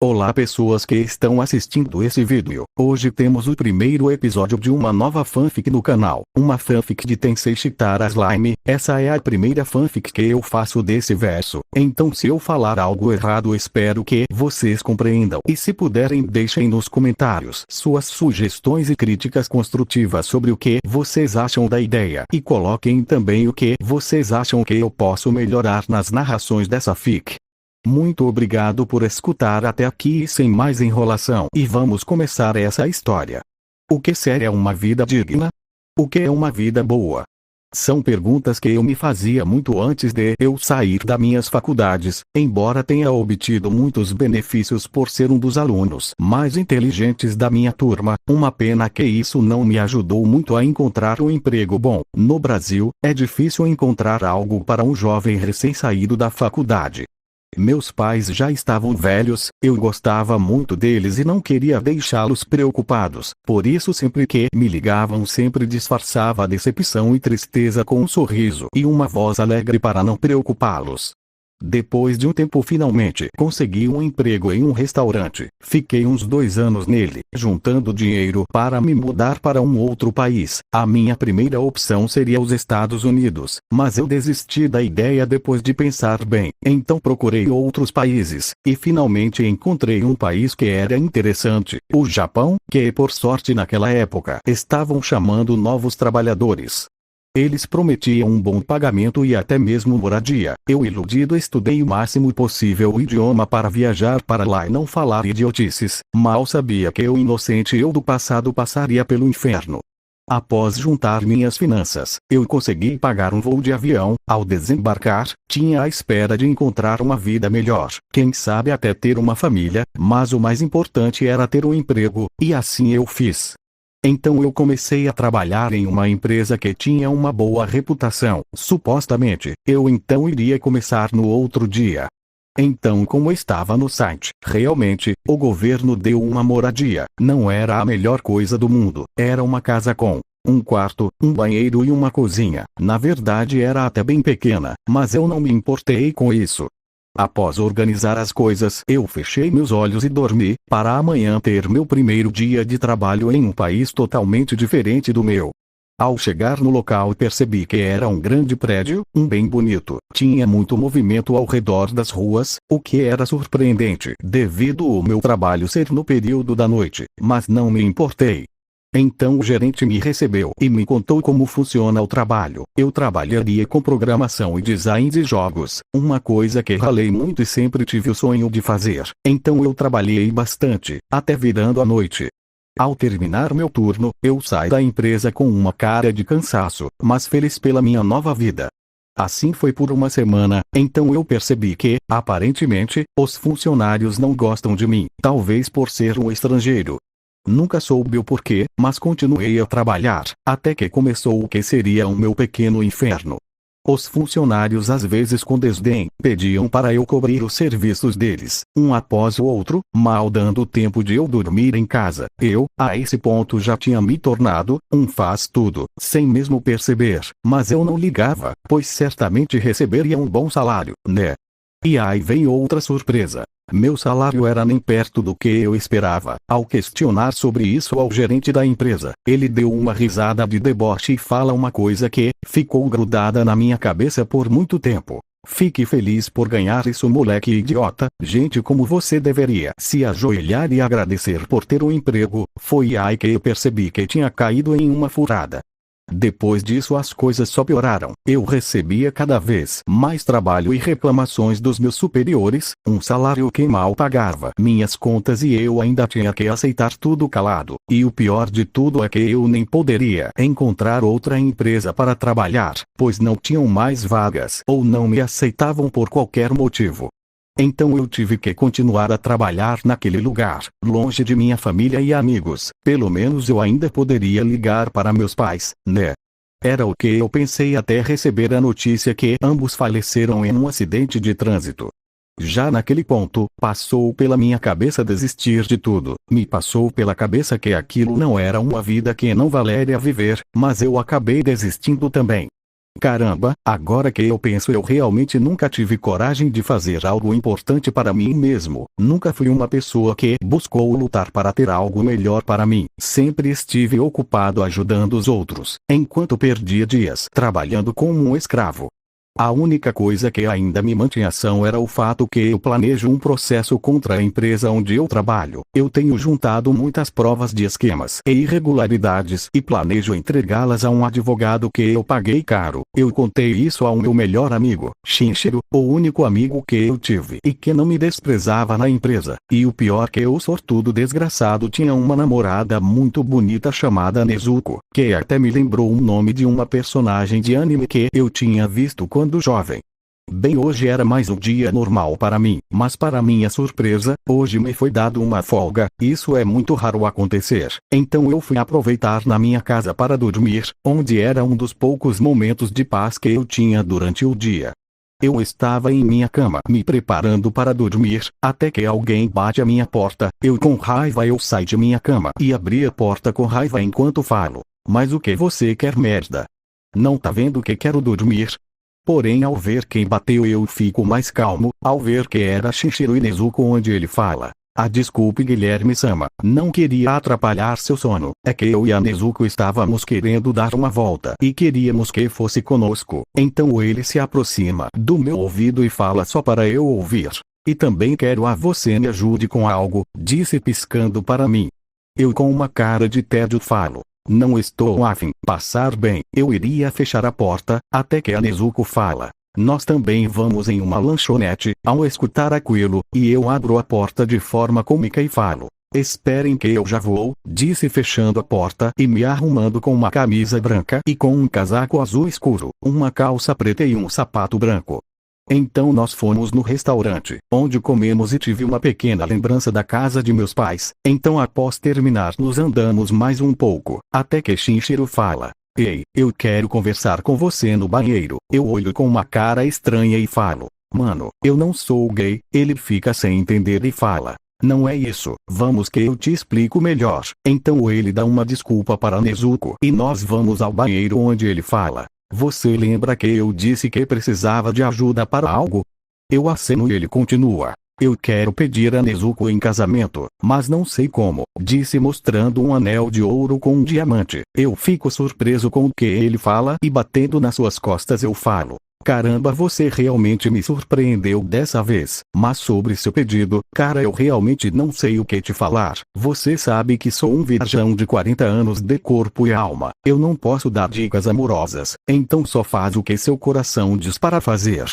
Olá pessoas que estão assistindo esse vídeo. Hoje temos o primeiro episódio de uma nova fanfic no canal. Uma fanfic de Tensei Chitara Slime. Essa é a primeira fanfic que eu faço desse verso. Então se eu falar algo errado espero que vocês compreendam. E se puderem deixem nos comentários suas sugestões e críticas construtivas sobre o que vocês acham da ideia. E coloquem também o que vocês acham que eu posso melhorar nas narrações dessa fic. Muito obrigado por escutar até aqui e sem mais enrolação. E vamos começar essa história. O que seria uma vida digna? O que é uma vida boa? São perguntas que eu me fazia muito antes de eu sair das minhas faculdades, embora tenha obtido muitos benefícios por ser um dos alunos mais inteligentes da minha turma. Uma pena que isso não me ajudou muito a encontrar um emprego bom. No Brasil, é difícil encontrar algo para um jovem recém-saído da faculdade. Meus pais já estavam velhos, eu gostava muito deles e não queria deixá-los preocupados, por isso sempre que me ligavam sempre disfarçava a decepção e tristeza com um sorriso e uma voz alegre para não preocupá-los. Depois de um tempo finalmente consegui um emprego em um restaurante. Fiquei uns 2 anos nele, juntando dinheiro para me mudar para um outro país. A minha primeira opção seria os Estados Unidos, mas eu desisti da ideia depois de pensar bem. Então procurei outros países, e finalmente encontrei um país que era interessante, o Japão, que por sorte naquela época estavam chamando novos trabalhadores. Eles prometiam um bom pagamento e até mesmo moradia. Eu iludido estudei o máximo possível o idioma para viajar para lá e não falar idiotices. Mal sabia que o inocente eu do passado passaria pelo inferno. Após juntar minhas finanças, eu consegui pagar um voo de avião. Ao desembarcar, tinha a espera de encontrar uma vida melhor. Quem sabe até ter uma família, mas o mais importante era ter um emprego, e assim eu fiz. Então eu comecei a trabalhar em uma empresa que tinha uma boa reputação. Supostamente, eu então iria começar no outro dia. Então como estava no site, realmente, o governo deu uma moradia. Não era a melhor coisa do mundo. Era uma casa com um quarto, um banheiro e uma cozinha. Na verdade era até bem pequena, mas eu não me importei com isso. Após organizar as coisas, eu fechei meus olhos e dormi, para amanhã ter meu primeiro dia de trabalho em um país totalmente diferente do meu. Ao chegar no local percebi que era um grande prédio, bem bonito. Tinha muito movimento ao redor das ruas, o que era surpreendente devido ao meu trabalho ser no período da noite, mas não me importei. Então o gerente me recebeu e me contou como funciona o trabalho. Eu trabalharia com programação e design de jogos, uma coisa que ralei muito e sempre tive o sonho de fazer. Então eu trabalhei bastante, até virando a noite. Ao terminar meu turno, eu saí da empresa com uma cara de cansaço, mas feliz pela minha nova vida. Assim foi por uma semana, então eu percebi que, aparentemente, os funcionários não gostam de mim, talvez por ser um estrangeiro. Nunca soube o porquê, mas continuei a trabalhar, até que começou o que seria o meu pequeno inferno. Os funcionários às vezes com desdém, pediam para eu cobrir os serviços deles, um após o outro, mal dando tempo de eu dormir em casa. Eu, a esse ponto já tinha me tornado um faz-tudo, sem mesmo perceber, mas eu não ligava, pois certamente receberia um bom salário, né? E aí veio outra surpresa. Meu salário era nem perto do que eu esperava. Ao questionar sobre isso ao gerente da empresa, ele deu uma risada de deboche e fala uma coisa que ficou grudada na minha cabeça por muito tempo. Fique feliz por ganhar isso, moleque idiota. Gente como você deveria se ajoelhar e agradecer por ter um emprego. Foi aí que eu percebi que tinha caído em uma furada. Depois disso as coisas só pioraram. Eu recebia cada vez mais trabalho e reclamações dos meus superiores, um salário que mal pagava minhas contas e eu ainda tinha que aceitar tudo calado. E o pior de tudo é que eu nem poderia encontrar outra empresa para trabalhar, pois não tinham mais vagas ou não me aceitavam por qualquer motivo. Então eu tive que continuar a trabalhar naquele lugar, longe de minha família e amigos. Pelo menos eu ainda poderia ligar para meus pais, né? Era o que eu pensei até receber a notícia que ambos faleceram em um acidente de trânsito. Já naquele ponto, passou pela minha cabeça desistir de tudo. Me passou pela cabeça que aquilo não era uma vida que não valeria viver, mas eu acabei desistindo também. Caramba, agora que eu penso, eu realmente nunca tive coragem de fazer algo importante para mim mesmo. Nunca fui uma pessoa que buscou lutar para ter algo melhor para mim. Sempre estive ocupado ajudando os outros, enquanto perdia dias trabalhando como um escravo. A única coisa que ainda me mantinha em ação era o fato que eu planejo um processo contra a empresa onde eu trabalho. Eu tenho juntado muitas provas de esquemas e irregularidades e planejo entregá-las a um advogado que eu paguei caro. Eu contei isso ao meu melhor amigo, Shinjiro, o único amigo que eu tive e que não me desprezava na empresa. E o pior, que o sortudo desgraçado tinha uma namorada muito bonita chamada Nezuko, que até me lembrou o nome de uma personagem de anime que eu tinha visto quando jovem. Bem, hoje era mais um dia normal para mim, mas para minha surpresa, hoje me foi dado uma folga. Isso é muito raro acontecer. Então eu fui aproveitar na minha casa para dormir, onde era um dos poucos momentos de paz que eu tinha durante o dia. Eu estava em minha cama me preparando para dormir, até que alguém bate à minha porta. Eu, com raiva, eu saí de minha cama e abri a porta com raiva enquanto falo: "Mas o que você quer, merda? Não tá vendo que quero dormir?" Porém, ao ver quem bateu, eu fico mais calmo, ao ver que era Shinjiro e Nezuko, onde ele fala: "Ah, desculpe, Guilherme-sama, não queria atrapalhar seu sono. É que eu e a Nezuko estávamos querendo dar uma volta e queríamos que fosse conosco." Então ele se aproxima do meu ouvido e fala só para eu ouvir: "E também quero a você me ajude com algo", disse piscando para mim. Eu, com uma cara de tédio, falo: "Não estou a fim passar bem." Eu iria fechar a porta, até que a Nezuko fala: "Nós também vamos em uma lanchonete." Ao escutar aquilo, e eu abro a porta de forma cômica e falo: "Esperem que eu já vou", disse fechando a porta e me arrumando com uma camisa branca e com um casaco azul escuro, uma calça preta e um sapato branco. Então nós fomos no restaurante, onde comemos e tive uma pequena lembrança da casa de meus pais. Então, após terminar, nos andamos mais um pouco, até que Shinjiro fala: "Ei, eu quero conversar com você no banheiro." Eu olho com uma cara estranha e falo: "Mano, eu não sou gay." Ele fica sem entender e fala: "Não é isso, vamos que eu te explico melhor." Então ele dá uma desculpa para Nezuko e nós vamos ao banheiro, onde ele fala: "Você lembra que eu disse que precisava de ajuda para algo?" Eu aceno e ele continua: "Eu quero pedir a Nezuko em casamento, mas não sei como", disse mostrando um anel de ouro com um diamante. Eu fico surpreso com o que ele fala e, batendo nas suas costas, eu falo: "Caramba, você realmente me surpreendeu dessa vez. Mas sobre seu pedido, cara, eu realmente não sei o que te falar. Você sabe que sou um virgão de 40 anos de corpo e alma. Eu não posso dar dicas amorosas, então só faz o que seu coração diz para fazer."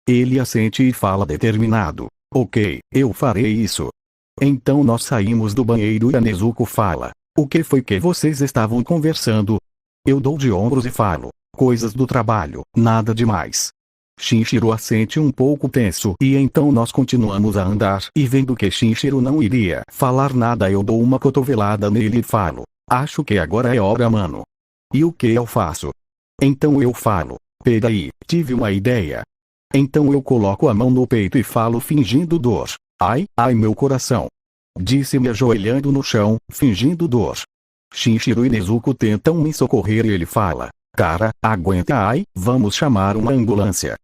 Ele assente e fala determinado: "Ok, eu farei isso." Então nós saímos do banheiro e a Nezuko fala: "O que foi que vocês estavam conversando?" Eu dou de ombros e falo: "Coisas do trabalho, nada demais." Shinjiro assente um pouco tenso e então nós continuamos a andar e, vendo que Shinjiro não iria falar nada, eu dou uma cotovelada nele e falo: "Acho que agora é hora, mano." "E o que eu faço?" Então eu falo: "Peraí, tive uma ideia." Então eu coloco a mão no peito e falo fingindo dor: "Ai, ai, meu coração." Disse me ajoelhando no chão, fingindo dor. Shinjiro e Nezuko tentam me socorrer e ele fala: "Cara, aguenta, ai, vamos chamar uma ambulância."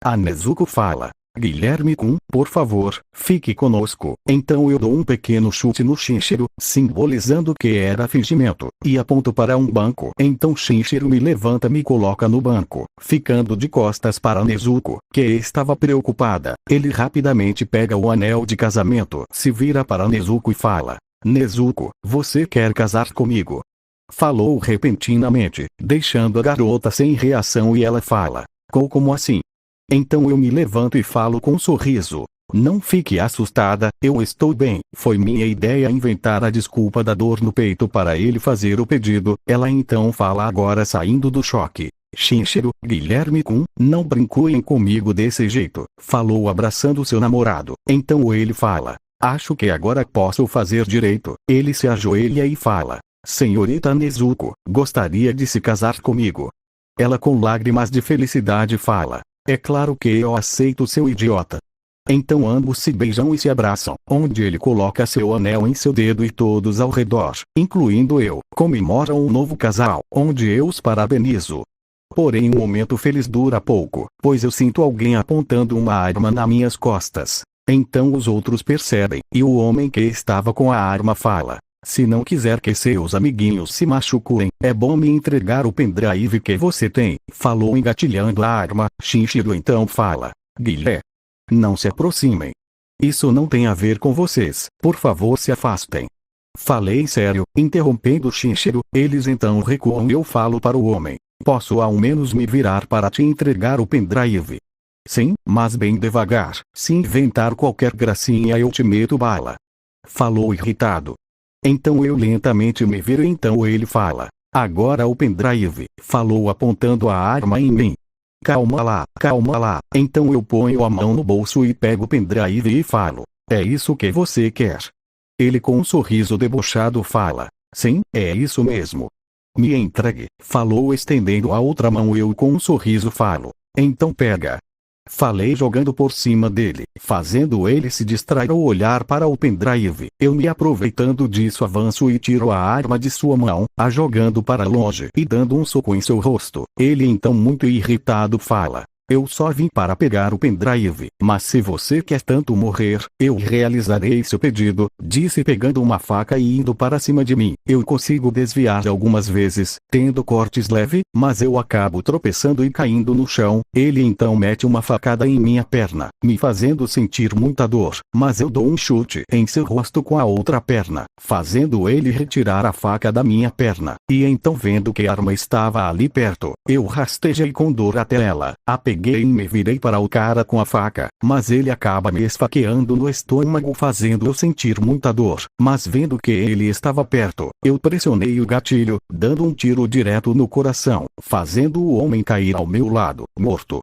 A Nezuko fala: "Guilherme-kun, por favor, fique conosco." Então eu dou um pequeno chute no Shinjiro, simbolizando que era fingimento, e aponto para um banco. Então Shinjiro me levanta e me coloca no banco, ficando de costas para Nezuko, que estava preocupada. Ele rapidamente pega o anel de casamento, se vira para Nezuko e fala: "Nezuko, você quer casar comigo?" Falou repentinamente, deixando a garota sem reação, e ela fala: Como assim?" Então eu me levanto e falo com um sorriso: "Não fique assustada, eu estou bem." Foi minha ideia inventar a desculpa da dor no peito para ele fazer o pedido. Ela então fala, agora saindo do choque: "Shinjiro, Guilherme-kun, não brinquem comigo desse jeito", falou abraçando seu namorado. Então ele fala: "Acho que agora posso fazer direito." Ele se ajoelha e fala: "Senhorita Nezuko, gostaria de se casar comigo?" Ela, com lágrimas de felicidade, fala: "É claro que eu aceito, seu idiota." Então ambos se beijam e se abraçam, onde ele coloca seu anel em seu dedo e todos ao redor, incluindo eu, comemoram um novo casal, onde eu os parabenizo. Porém, o momento feliz dura pouco, pois eu sinto alguém apontando uma arma nas minhas costas. Então os outros percebem, e o homem que estava com a arma fala: se não quiser que seus amiguinhos se machuquem, é bom me entregar o pendrive que você tem. Falou engatilhando a arma. Shinjiro então fala: Guilherme, não se aproximem. Isso não tem a ver com vocês, por favor se afastem. Falei sério, interrompendo Shinjiro. Eles então recuam e eu falo para o homem: posso ao menos me virar para te entregar o pendrive? Sim, mas bem devagar. Se inventar qualquer gracinha eu te meto bala. Falou irritado. Então eu lentamente me viro. Então ele fala: agora o pendrive. Falou apontando a arma em mim. Calma lá, calma lá. Então eu ponho a mão no bolso e pego o pendrive e falo: é isso que você quer? Ele com um sorriso debochado fala: sim, é isso mesmo. Me entregue. Falou estendendo a outra mão. Eu com um sorriso falo: então pega. Falei jogando por cima dele, fazendo ele se distrair ou olhar para o pendrive. Eu me aproveitando disso avanço e tiro a arma de sua mão, a jogando para longe e dando um soco em seu rosto. Ele então muito irritado fala: eu só vim para pegar o pendrive, mas se você quer tanto morrer, eu realizarei seu pedido, disse pegando uma faca e indo para cima de mim. Eu consigo desviar algumas vezes, tendo cortes leves, mas eu acabo tropeçando e caindo no chão. Ele então mete uma facada em minha perna, me fazendo sentir muita dor, mas eu dou um chute em seu rosto com a outra perna, fazendo ele retirar a faca da minha perna. E então vendo que a arma estava ali perto, eu rastejei com dor até ela, a peguei e me virei para o cara com a faca, mas ele acaba me esfaqueando no estômago fazendo eu sentir muita dor, mas vendo que ele estava perto, eu pressionei o gatilho, dando um tiro direto no coração, fazendo o homem cair ao meu lado, morto.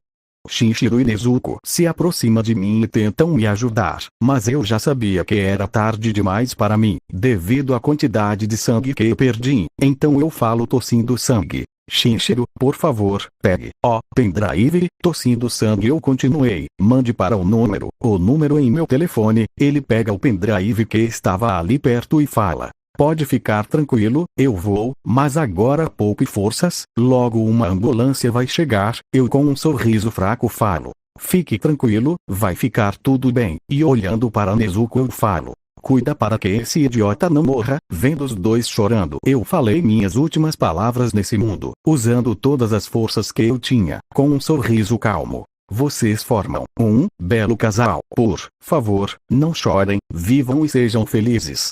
Shinjiro e Nezuko se aproximam de mim e tentam me ajudar, mas eu já sabia que era tarde demais para mim, devido à quantidade de sangue que eu perdi. Então eu falo tossindo sangue: Shinjiro, por favor, pegue o pendrive. Tossindo sangue eu continuei: mande para o número em meu telefone. Ele pega o pendrive que estava ali perto e fala: pode ficar tranquilo, eu vou, mas agora poupe forças, logo uma ambulância vai chegar. Eu com um sorriso fraco falo: fique tranquilo, vai ficar tudo bem. E olhando para Nezuko eu falo: cuida para que esse idiota não morra. Vendo os dois chorando, eu falei minhas últimas palavras nesse mundo, usando todas as forças que eu tinha, com um sorriso calmo: vocês formam um belo casal, por favor, não chorem, vivam e sejam felizes.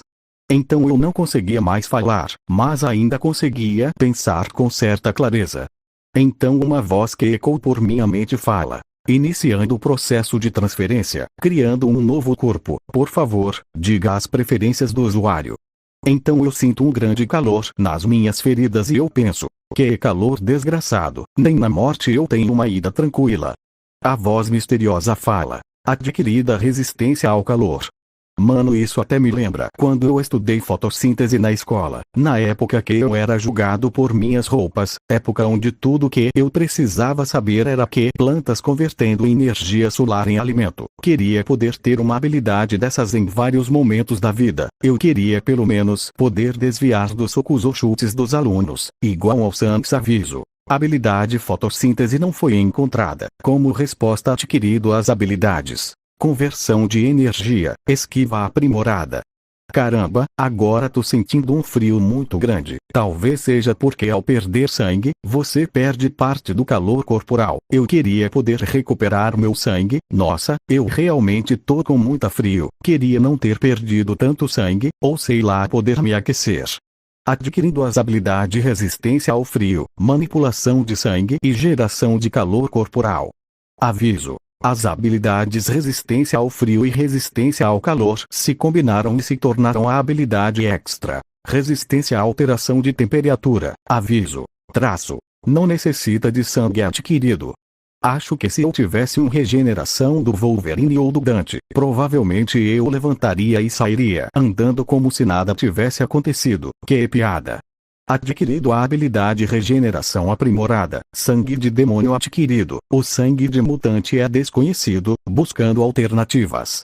Então eu não conseguia mais falar, mas ainda conseguia pensar com certa clareza. Então uma voz que ecoou por minha mente fala: iniciando o processo de transferência, criando um novo corpo, por favor, diga as preferências do usuário. Então eu sinto um grande calor nas minhas feridas e eu penso: que calor desgraçado, nem na morte eu tenho uma ida tranquila. A voz misteriosa fala: adquirida resistência ao calor. Mano, isso até me lembra quando eu estudei fotossíntese na escola, na época que eu era julgado por minhas roupas, época onde tudo que eu precisava saber era que plantas convertendo energia solar em alimento. Queria poder ter uma habilidade dessas em vários momentos da vida. Eu queria pelo menos poder desviar dos socos ou chutes dos alunos, igual ao Sans Aviso. Habilidade fotossíntese não foi encontrada. Como resposta adquirido as habilidades conversão de energia, esquiva aprimorada. Caramba, agora tô sentindo um frio muito grande. Talvez seja porque ao perder sangue, você perde parte do calor corporal. Eu queria poder recuperar meu sangue. Nossa, eu realmente tô com muito frio. Queria não ter perdido tanto sangue, ou sei lá, poder me aquecer. Adquirindo as habilidades resistência ao frio, manipulação de sangue e geração de calor corporal. Aviso: as habilidades resistência ao frio e resistência ao calor se combinaram e se tornaram a habilidade extra, resistência à alteração de temperatura. Aviso: traço: não necessita de sangue adquirido. Acho que se eu tivesse uma regeneração do Wolverine ou do Dante, provavelmente eu levantaria e sairia andando como se nada tivesse acontecido. Que piada! Adquirido a habilidade regeneração aprimorada, sangue de demônio adquirido, o sangue de mutante é desconhecido, buscando alternativas.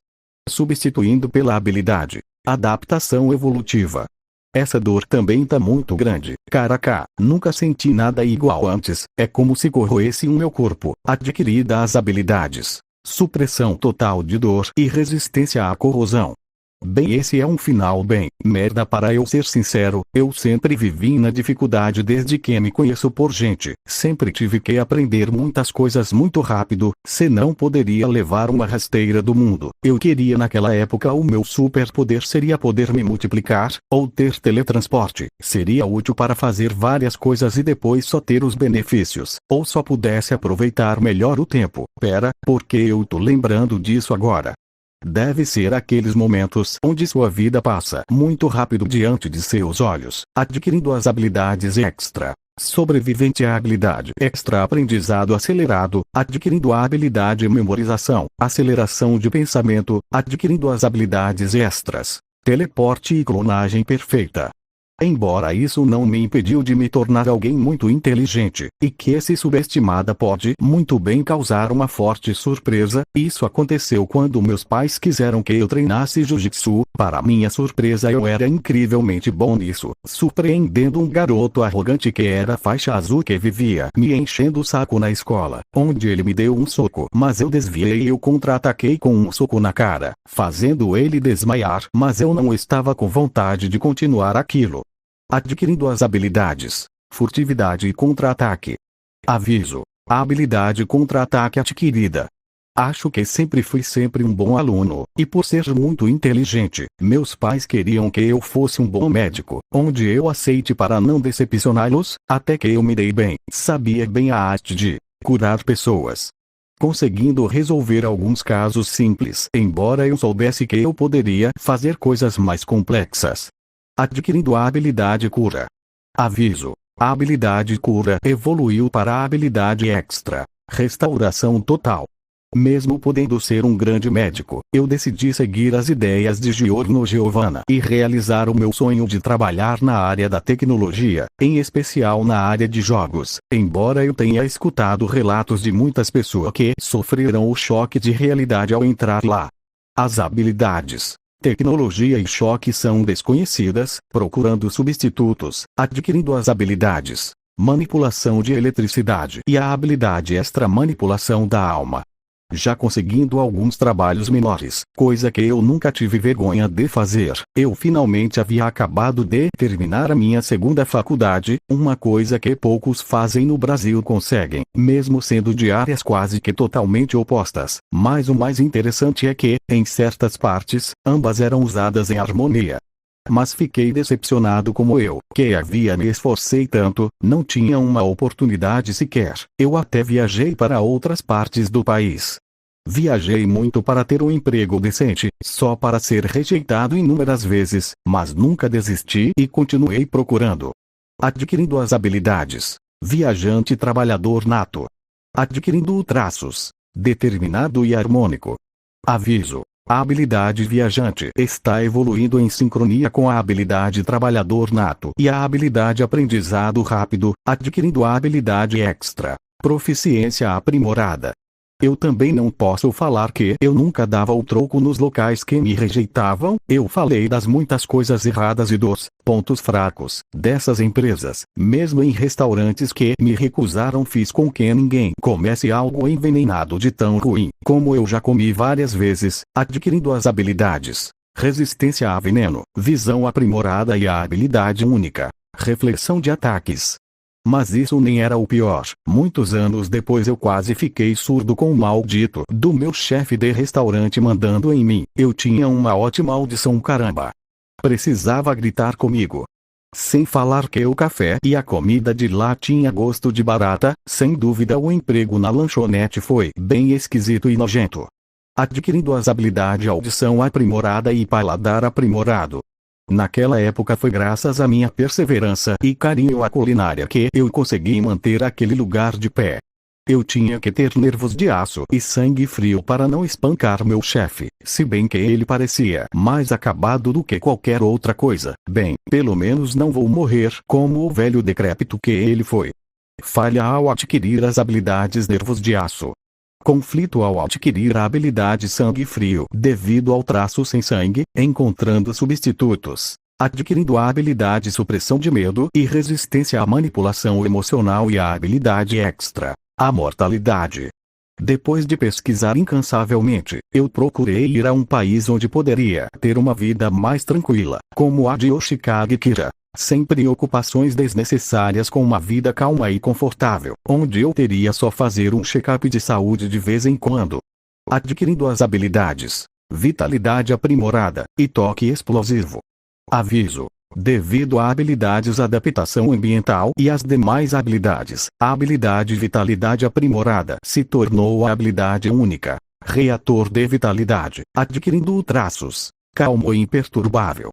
Substituindo pela habilidade adaptação evolutiva. Essa dor também tá muito grande, caraca, nunca senti nada igual antes, é como se corroesse o meu corpo. Adquirida as habilidades: supressão total de dor e resistência à corrosão. Bem, esse é um final bem merda. Para eu ser sincero, eu sempre vivi na dificuldade desde que me conheço por gente. Sempre tive que aprender muitas coisas muito rápido, senão poderia levar uma rasteira do mundo. Eu queria naquela época o meu superpoder seria poder me multiplicar, ou ter teletransporte. Seria útil para fazer várias coisas e depois só ter os benefícios. Ou só pudesse aproveitar melhor o tempo. Pera, porque eu tô lembrando disso agora. Deve ser aqueles momentos onde sua vida passa muito rápido diante de seus olhos, adquirindo as habilidades extra. Sobrevivente à habilidade extra: aprendizado acelerado, adquirindo a habilidade memorização, aceleração de pensamento, adquirindo as habilidades extras, teleporte e clonagem perfeita. Embora isso não me impediu de me tornar alguém muito inteligente, e que se subestimada pode muito bem causar uma forte surpresa, isso aconteceu quando meus pais quiseram que eu treinasse jiu-jitsu. Para minha surpresa, eu era incrivelmente bom nisso, surpreendendo um garoto arrogante que era faixa azul que vivia me enchendo o saco na escola, onde ele me deu um soco, mas eu desviei e eu contra-ataquei com um soco na cara, fazendo ele desmaiar, mas eu não estava com vontade de continuar aquilo. Adquirindo as habilidades: furtividade e contra-ataque. Aviso: a habilidade contra-ataque adquirida. Acho que sempre fui um bom aluno, e por ser muito inteligente, meus pais queriam que eu fosse um bom médico, onde eu aceite para não decepcioná-los, até que eu me dei bem, sabia bem a arte de curar pessoas, conseguindo resolver alguns casos simples, embora eu soubesse que eu poderia fazer coisas mais complexas. Adquirindo a habilidade cura. Aviso: a habilidade cura evoluiu para a habilidade extra, restauração total. Mesmo podendo ser um grande médico, eu decidi seguir as ideias de Giorno Giovanna e realizar o meu sonho de trabalhar na área da tecnologia, em especial na área de jogos, embora eu tenha escutado relatos de muitas pessoas que sofreram o choque de realidade ao entrar lá. As habilidades tecnologia e choque são desconhecidas, procurando substitutos, adquirindo as habilidades manipulação de eletricidade e a habilidade extra manipulação da alma. Já conseguindo alguns trabalhos menores, coisa que eu nunca tive vergonha de fazer, eu finalmente havia acabado de terminar a minha segunda faculdade, uma coisa que poucos fazem no Brasil conseguem, mesmo sendo de áreas quase que totalmente opostas, mas o mais interessante é que, em certas partes, ambas eram usadas em harmonia. Mas fiquei decepcionado como eu, que havia me esforcei tanto, não tinha uma oportunidade sequer. Eu até viajei para outras partes do país. Viajei muito para ter um emprego decente, só para ser rejeitado inúmeras vezes, mas nunca desisti e continuei procurando. Adquirindo as habilidades: viajante trabalhador nato. Adquirindo traços: determinado e harmônico. Aviso: a habilidade viajante está evoluindo em sincronia com a habilidade trabalhador nato e a habilidade aprendizado rápido, adquirindo a habilidade extra, proficiência aprimorada. Eu também não posso falar que eu nunca dava o troco nos locais que me rejeitavam. Eu falei das muitas coisas erradas e dos pontos fracos dessas empresas. Mesmo em restaurantes que me recusaram, fiz com que ninguém comesse algo envenenado de tão ruim, como eu já comi várias vezes, adquirindo as habilidades: resistência a veneno, visão aprimorada e a habilidade única, reflexão de ataques. Mas isso nem era o pior. Muitos anos depois eu quase fiquei surdo com o maldito do meu chefe de restaurante mandando em mim. Eu tinha uma ótima audição, caramba. Precisava gritar comigo. Sem falar que o café e a comida de lá tinha gosto de barata. Sem dúvida o emprego na lanchonete foi bem esquisito e nojento. Adquirindo as habilidades audição aprimorada e paladar aprimorado. Naquela época foi graças à minha perseverança e carinho à culinária que eu consegui manter aquele lugar de pé. Eu tinha que ter nervos de aço e sangue frio para não espancar meu chefe, se bem que ele parecia mais acabado do que qualquer outra coisa. Bem, pelo menos não vou morrer como o velho decrépito que ele foi. Falha ao adquirir as habilidades nervos de aço. Conflito ao adquirir a habilidade sangue frio devido ao traço sem sangue, encontrando substitutos. adquirindo a habilidade supressão de medo e resistência à manipulação emocional e a habilidade extra, a mortalidade. Depois de pesquisar incansavelmente, eu procurei ir a um país onde poderia ter uma vida mais tranquila, como a de Yoshikage Kira, sem preocupações desnecessárias, com uma vida calma e confortável, onde eu teria só fazer um check-up de saúde de vez em quando. Adquirindo as habilidades vitalidade aprimorada e toque explosivo. Aviso: devido a habilidades adaptação ambiental e as demais habilidades, a habilidade vitalidade aprimorada se tornou a habilidade única. Reator de vitalidade, adquirindo traços calmo e imperturbável.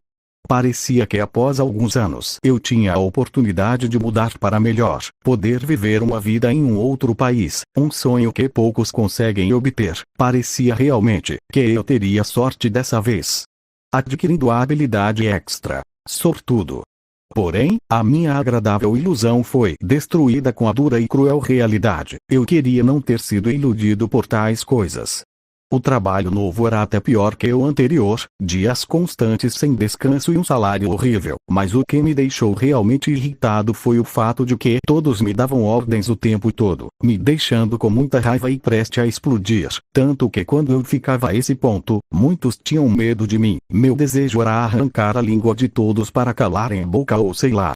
Parecia que após alguns anos eu tinha a oportunidade de mudar para melhor, poder viver uma vida em um outro país, um sonho que poucos conseguem obter. Parecia realmente que eu teria sorte dessa vez. Adquirindo a habilidade extra, sortudo. Porém, a minha agradável ilusão foi destruída com a dura e cruel realidade. Eu queria não ter sido iludido por tais coisas. O trabalho novo era até pior que o anterior, dias constantes sem descanso e um salário horrível. Mas o que me deixou realmente irritado foi o fato de que todos me davam ordens o tempo todo, me deixando com muita raiva e preste a explodir. Tanto que quando eu ficava a esse ponto, muitos tinham medo de mim. Meu desejo era arrancar a língua de todos para calarem a boca ou sei lá.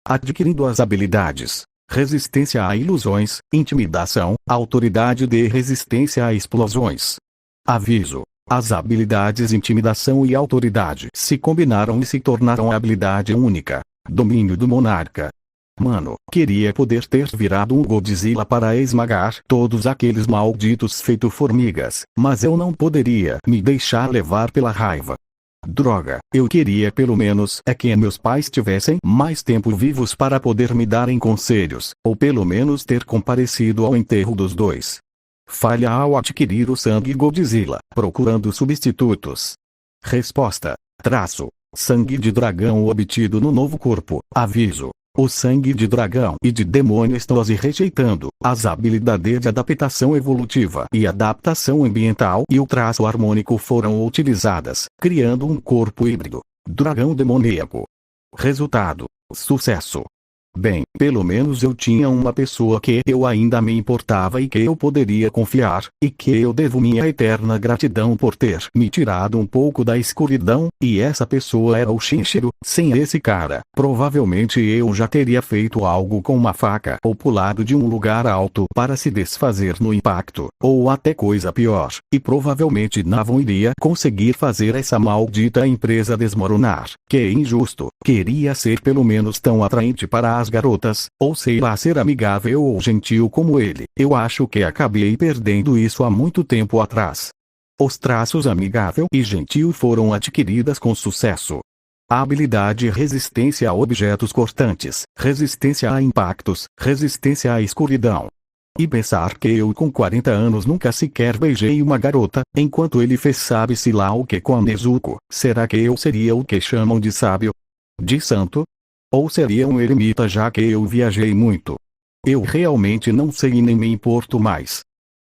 Adquirindo as habilidades resistência a ilusões, intimidação, autoridade de resistência a explosões. Aviso: as habilidades intimidação e autoridade se combinaram e se tornaram a habilidade única, domínio do monarca. Mano, queria poder ter virado um Godzilla para esmagar todos aqueles malditos feito formigas, mas eu não poderia me deixar levar pela raiva. Droga, eu queria pelo menos que meus pais tivessem mais tempo vivos para poder me darem conselhos, ou pelo menos ter comparecido ao enterro dos dois. Falha ao adquirir o sangue Godzilla, procurando substitutos. Resposta: traço: sangue de dragão obtido no novo corpo. Aviso: o sangue de dragão e de demônio estão se rejeitando. As habilidades de adaptação evolutiva e adaptação ambiental e o traço harmônico foram utilizadas, criando um corpo híbrido. Dragão demoníaco. Resultado: sucesso. Bem, pelo menos eu tinha uma pessoa que eu ainda me importava e que eu poderia confiar, e que eu devo minha eterna gratidão por ter me tirado um pouco da escuridão, e essa pessoa era o Shinjiro. Sem esse cara, provavelmente eu já teria feito algo com uma faca ou pulado de um lugar alto para se desfazer no impacto, ou até coisa pior, e provavelmente não iria conseguir fazer essa maldita empresa desmoronar. Que injusto, queria ser pelo menos tão atraente para as garotas, ou sei lá, ser amigável ou gentil como ele. Eu acho que acabei perdendo isso há muito tempo atrás. Os traços amigável e gentil foram adquiridas com sucesso. A habilidade resistência a objetos cortantes, resistência a impactos, resistência à escuridão. E pensar que eu com 40 anos nunca sequer beijei uma garota, enquanto ele fez sabe-se lá o que com a Nezuko. Será que eu seria o que chamam de sábio? De santo? Ou seria um eremita, já que eu viajei muito? Eu realmente não sei e nem me importo mais.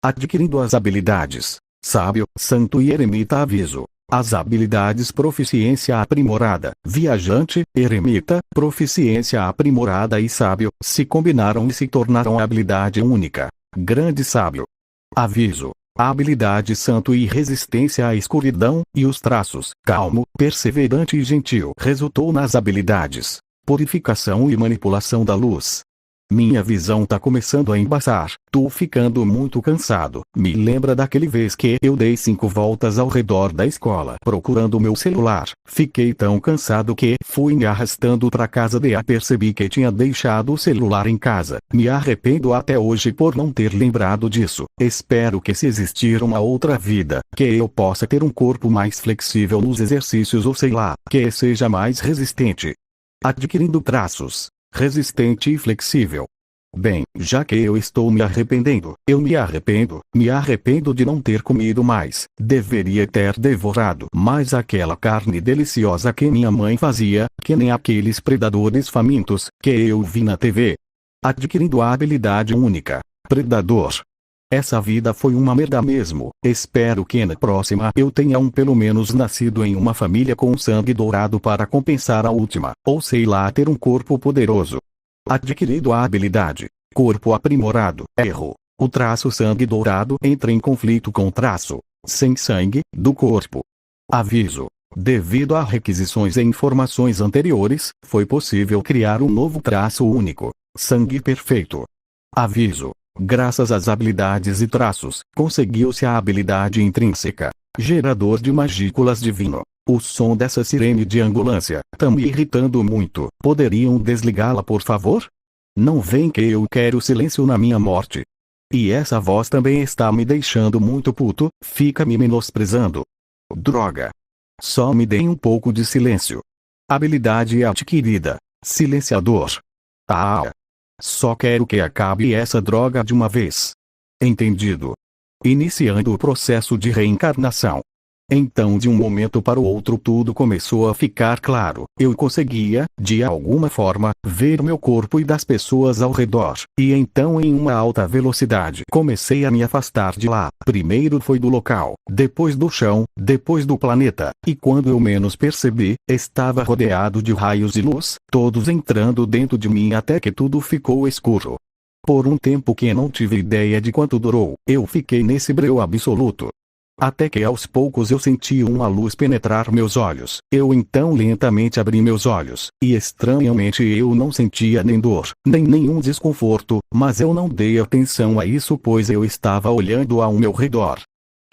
Adquirindo as habilidades sábio, santo e eremita. Aviso: as habilidades proficiência aprimorada, viajante, eremita, proficiência aprimorada e sábio se combinaram e se tornaram a habilidade única, grande sábio. Aviso: a habilidade santo e resistência à escuridão e os traços calmo, perseverante e gentil resultou nas habilidades purificação e manipulação da luz. Minha visão tá começando a embaçar, tô ficando muito cansado. Me lembra daquele vez que eu dei 5 voltas ao redor da escola procurando meu celular. Fiquei tão cansado que fui me arrastando pra casa e percebi que tinha deixado o celular em casa. Me arrependo até hoje por não ter lembrado disso. Espero que, se existir uma outra vida, que eu possa ter um corpo mais flexível nos exercícios, ou sei lá, que seja mais resistente. Adquirindo traços resistente e flexível. Bem, já que eu estou me arrependendo, eu me arrependo de não ter comido mais. Deveria ter devorado mais aquela carne deliciosa que minha mãe fazia, que nem aqueles predadores famintos que eu vi na TV. Adquirindo a habilidade única, predador. Essa vida foi uma merda mesmo. Espero que na próxima eu tenha pelo menos nascido em uma família com sangue dourado para compensar a última. Ou sei lá, ter um corpo poderoso. Adquirido a habilidade. Corpo aprimorado. Erro. O traço sangue dourado entra em conflito com o traço sem sangue do corpo. Aviso. Devido a requisições e informações anteriores, foi possível criar um novo traço único. Sangue perfeito. Aviso. Graças às habilidades e traços, conseguiu-se a habilidade intrínseca. Gerador de magículas divino. O som dessa sirene de ambulância tá me irritando muito. Poderiam desligá-la, por favor? Não vem que eu quero silêncio na minha morte. E essa voz também está me deixando muito puto, fica me menosprezando. Droga. Só me deem um pouco de silêncio. Habilidade adquirida. Silenciador. Ah. Só quero que acabe essa droga de uma vez. Entendido. Iniciando o processo de reencarnação. Então, de um momento para o outro, tudo começou a ficar claro. Eu conseguia, de alguma forma, ver meu corpo e das pessoas ao redor. E então, em uma alta velocidade, comecei a me afastar de lá. Primeiro foi do local, depois do chão, depois do planeta. E quando eu menos percebi, estava rodeado de raios de luz, todos entrando dentro de mim até que tudo ficou escuro. Por um tempo que não tive ideia de quanto durou, eu fiquei nesse breu absoluto. Até que aos poucos eu senti uma luz penetrar meus olhos. Eu então lentamente abri meus olhos, e estranhamente eu não sentia nem dor, nem nenhum desconforto, mas eu não dei atenção a isso pois eu estava olhando ao meu redor.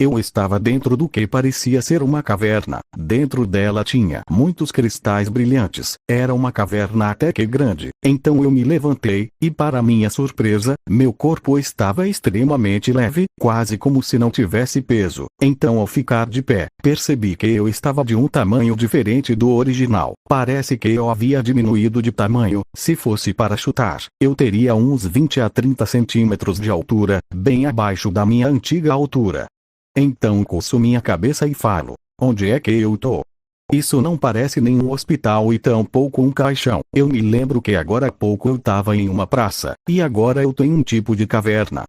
Eu estava dentro do que parecia ser uma caverna. Dentro dela tinha muitos cristais brilhantes. Era uma caverna até que grande. Então eu me levantei, e para minha surpresa, meu corpo estava extremamente leve, quase como se não tivesse peso. Então ao ficar de pé, percebi que eu estava de um tamanho diferente do original. Parece que eu havia diminuído de tamanho. Se fosse para chutar, eu teria uns 20 a 30 centímetros de altura, bem abaixo da minha antiga altura. Então coço minha cabeça e falo: onde é que eu tô? Isso não parece nenhum hospital e tampouco um caixão. Eu me lembro que agora há pouco eu tava em uma praça, e agora eu tô em um tipo de caverna.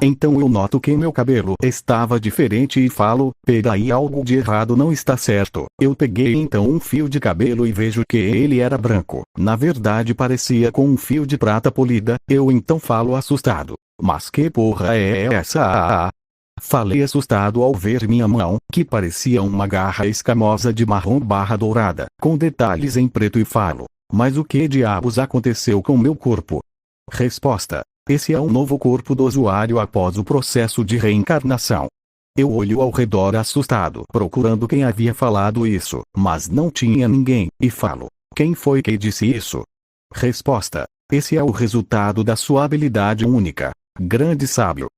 Então eu noto que meu cabelo estava diferente e falo: peraí, algo de errado não está certo. Eu peguei então um fio de cabelo e vejo que ele era branco. Na verdade parecia com um fio de prata polida. Eu então falo assustado: mas que porra é essa? Falei assustado ao ver minha mão, que parecia uma garra escamosa de marrom/dourada, com detalhes em preto e falo: mas o que diabos aconteceu com meu corpo? Resposta: esse é um novo corpo do usuário após o processo de reencarnação. Eu olho ao redor assustado, procurando quem havia falado isso, mas não tinha ninguém, e falo: quem foi que disse isso? Resposta: esse é o resultado da sua habilidade única, grande sábio.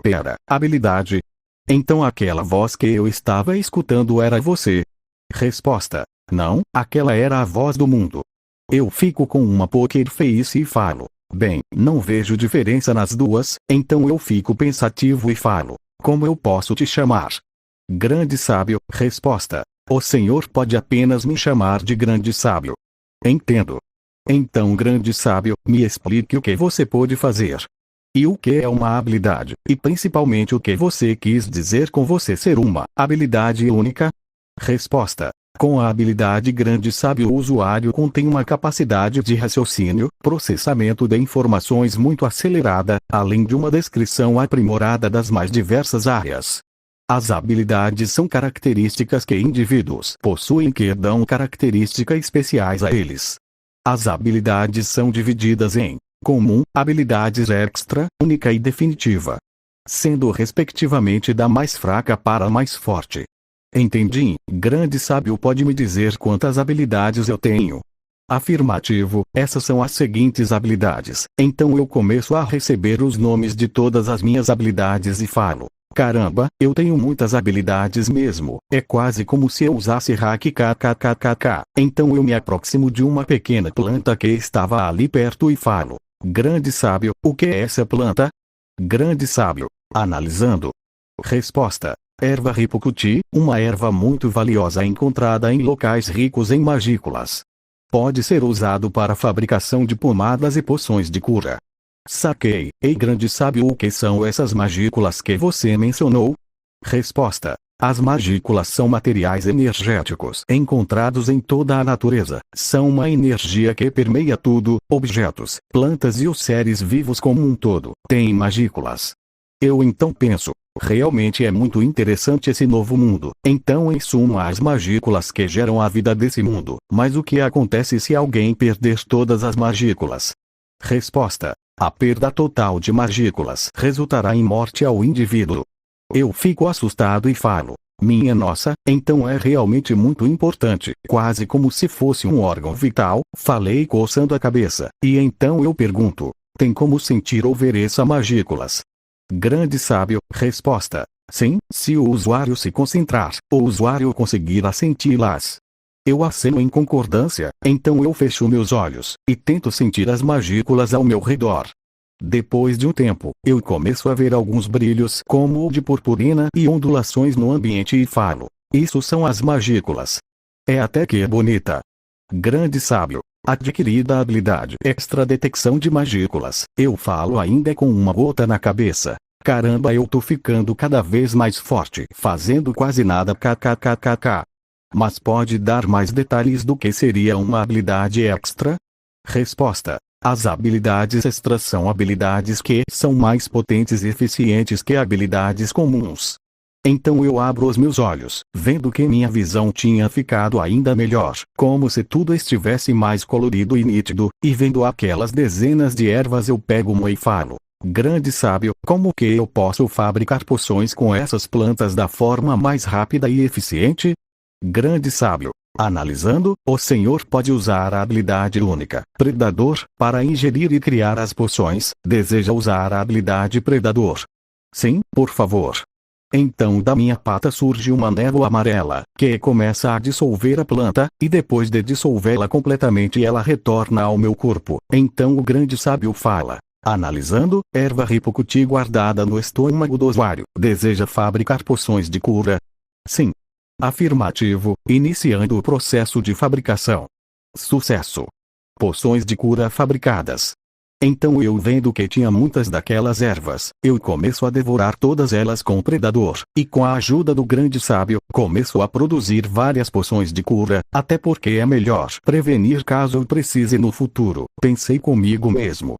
Pera, habilidade? Então aquela voz que eu estava escutando era você? Resposta: não, aquela era a voz do mundo. Eu fico com uma poker face e falo: bem, não vejo diferença nas duas. Então eu fico pensativo e falo: como eu posso te chamar? Grande sábio. Resposta: o senhor pode apenas me chamar de grande sábio. Entendo. Então, grande sábio, me explique o que você pôde fazer. E o que é uma habilidade, e principalmente o que você quis dizer com você ser uma habilidade única? Resposta: com a habilidade grande sábio, o usuário contém uma capacidade de raciocínio, processamento de informações muito acelerada, além de uma descrição aprimorada das mais diversas áreas. As habilidades são características que indivíduos possuem que dão características especiais a eles. As habilidades são divididas em comum, habilidades extra, única e definitiva, sendo respectivamente da mais fraca para a mais forte. Entendi. Grande sábio, pode me dizer quantas habilidades eu tenho? Afirmativo. Essas são as seguintes habilidades. Então eu começo a receber os nomes de todas as minhas habilidades e falo: caramba, eu tenho muitas habilidades mesmo. É quase como se eu usasse hack kkkk. Então eu me aproximo de uma pequena planta que estava ali perto e falo: grande sábio, o que é essa planta? Grande sábio: analisando. Resposta: erva ripucuti, uma erva muito valiosa encontrada em locais ricos em magículas. Pode ser usado para fabricação de pomadas e poções de cura. Saquei. Ei, grande sábio, o que são essas magículas que você mencionou? Resposta. As magículas são materiais energéticos encontrados em toda a natureza. São uma energia que permeia tudo, objetos, plantas e os seres vivos como um todo. Tem magículas. Eu então penso, realmente é muito interessante esse novo mundo. Então, em suma, as magículas que geram a vida desse mundo. Mas o que acontece se alguém perder todas as magículas? Resposta. A perda total de magículas resultará em morte ao indivíduo. Eu fico assustado e falo, minha nossa, então é realmente muito importante, quase como se fosse um órgão vital. Falei coçando a cabeça, e então eu pergunto, tem como sentir ou ver essas magículas? Grande sábio. Resposta. Sim, se o usuário se concentrar, o usuário conseguirá senti-las. Eu aceno em concordância, então eu fecho meus olhos, e tento sentir as magículas ao meu redor. Depois de um tempo, eu começo a ver alguns brilhos como o de purpurina e ondulações no ambiente e falo, isso são as magículas. É até que é bonita. Grande sábio. Adquirida a habilidade extra detecção de magículas, eu falo ainda com uma gota na cabeça. Caramba, eu tô ficando cada vez mais forte, fazendo quase nada kkkk. Mas pode dar mais detalhes do que seria uma habilidade extra? Resposta. As habilidades extras são habilidades que são mais potentes e eficientes que habilidades comuns. Então eu abro os meus olhos, vendo que minha visão tinha ficado ainda melhor, como se tudo estivesse mais colorido e nítido, e vendo aquelas dezenas de ervas eu pego uma e falo, grande sábio, como que eu posso fabricar poções com essas plantas da forma mais rápida e eficiente? Grande sábio. Analisando, o senhor pode usar a habilidade única, Predador, para ingerir e criar as poções. Deseja usar a habilidade Predador? Sim, por favor. Então da minha pata surge uma névoa amarela, que começa a dissolver a planta, e depois de dissolvê-la completamente ela retorna ao meu corpo. Então o grande sábio fala. Analisando, erva ripocuti guardada no estômago do usuário. Deseja fabricar poções de cura? Sim. Afirmativo, iniciando o processo de fabricação. Sucesso. Poções de cura fabricadas. Então eu vendo que tinha muitas daquelas ervas, eu começo a devorar todas elas com o Predador, e com a ajuda do grande sábio, começo a produzir várias poções de cura, até porque é melhor prevenir caso eu precise no futuro, pensei comigo mesmo.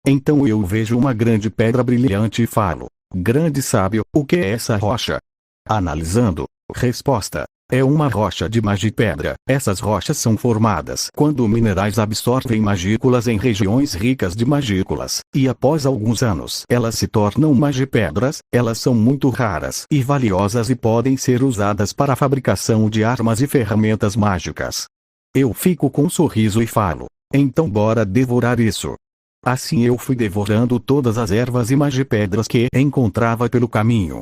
Então eu vejo uma grande pedra brilhante e falo, grande sábio, o que é essa rocha? Analisando. Resposta. É uma rocha de magipedra. Essas rochas são formadas quando minerais absorvem magículas em regiões ricas de magículas, e após alguns anos elas se tornam magipedras. Elas são muito raras e valiosas e podem ser usadas para a fabricação de armas e ferramentas mágicas. Eu fico com um sorriso e falo, então bora devorar isso. Assim eu fui devorando todas as ervas e magipedras que encontrava pelo caminho.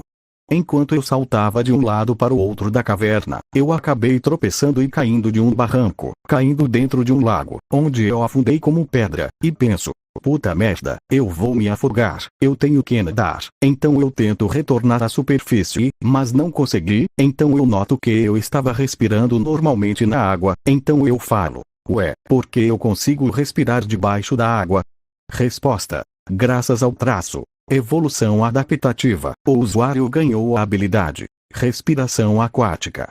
Enquanto eu saltava de um lado para o outro da caverna, eu acabei tropeçando e caindo de um barranco, caindo dentro de um lago, onde eu afundei como pedra, e penso, puta merda, eu vou me afogar, eu tenho que nadar. Então eu tento retornar à superfície, mas não consegui. Então eu noto que eu estava respirando normalmente na água. Então eu falo, ué, por que eu consigo respirar debaixo da água? Resposta, graças ao traço. Evolução adaptativa. O usuário ganhou a habilidade respiração aquática.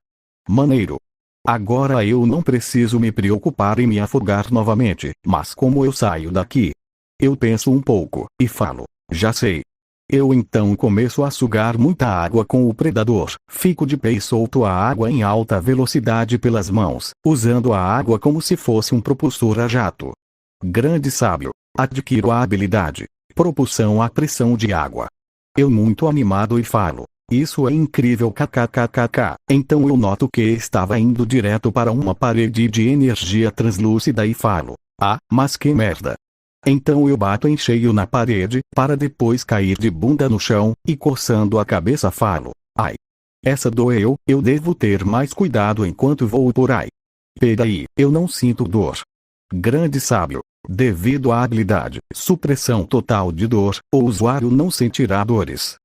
Maneiro. Agora eu não preciso me preocupar em me afogar novamente. Mas como eu saio daqui? Eu penso um pouco, e falo, já sei. Eu então começo a sugar muita água com o Predador. Fico de pé e solto a água em alta velocidade pelas mãos, usando a água como se fosse um propulsor a jato. Grande sábio. Adquiro a habilidade propulsão à pressão de água. Eu muito animado e falo, isso é incrível kkkk. Então eu noto que estava indo direto para uma parede de energia translúcida e falo, ah, mas que merda. Então eu bato em cheio na parede, para depois cair de bunda no chão, e coçando a cabeça falo, ai. Essa doeu, eu devo ter mais cuidado enquanto vou por aí. Peraí, eu não sinto dor. Grande sábio. Devido à habilidade supressão total de dor, o usuário não sentirá dores.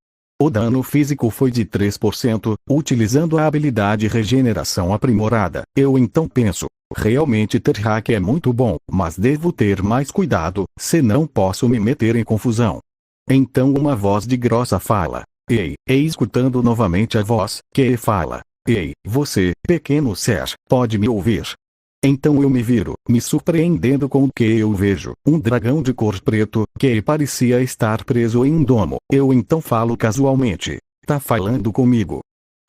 O dano físico foi de 3%, utilizando a habilidade Regeneração Aprimorada. Eu então penso, realmente ter hack é muito bom, mas devo ter mais cuidado, senão posso me meter em confusão. Então uma voz de grossa fala. Ei, escutando novamente a voz, que fala. Ei, você, pequeno ser, pode me ouvir? Então eu me viro, me surpreendendo com o que eu vejo, um dragão de cor preto, que parecia estar preso em um domo. Eu então falo casualmente. Tá falando comigo?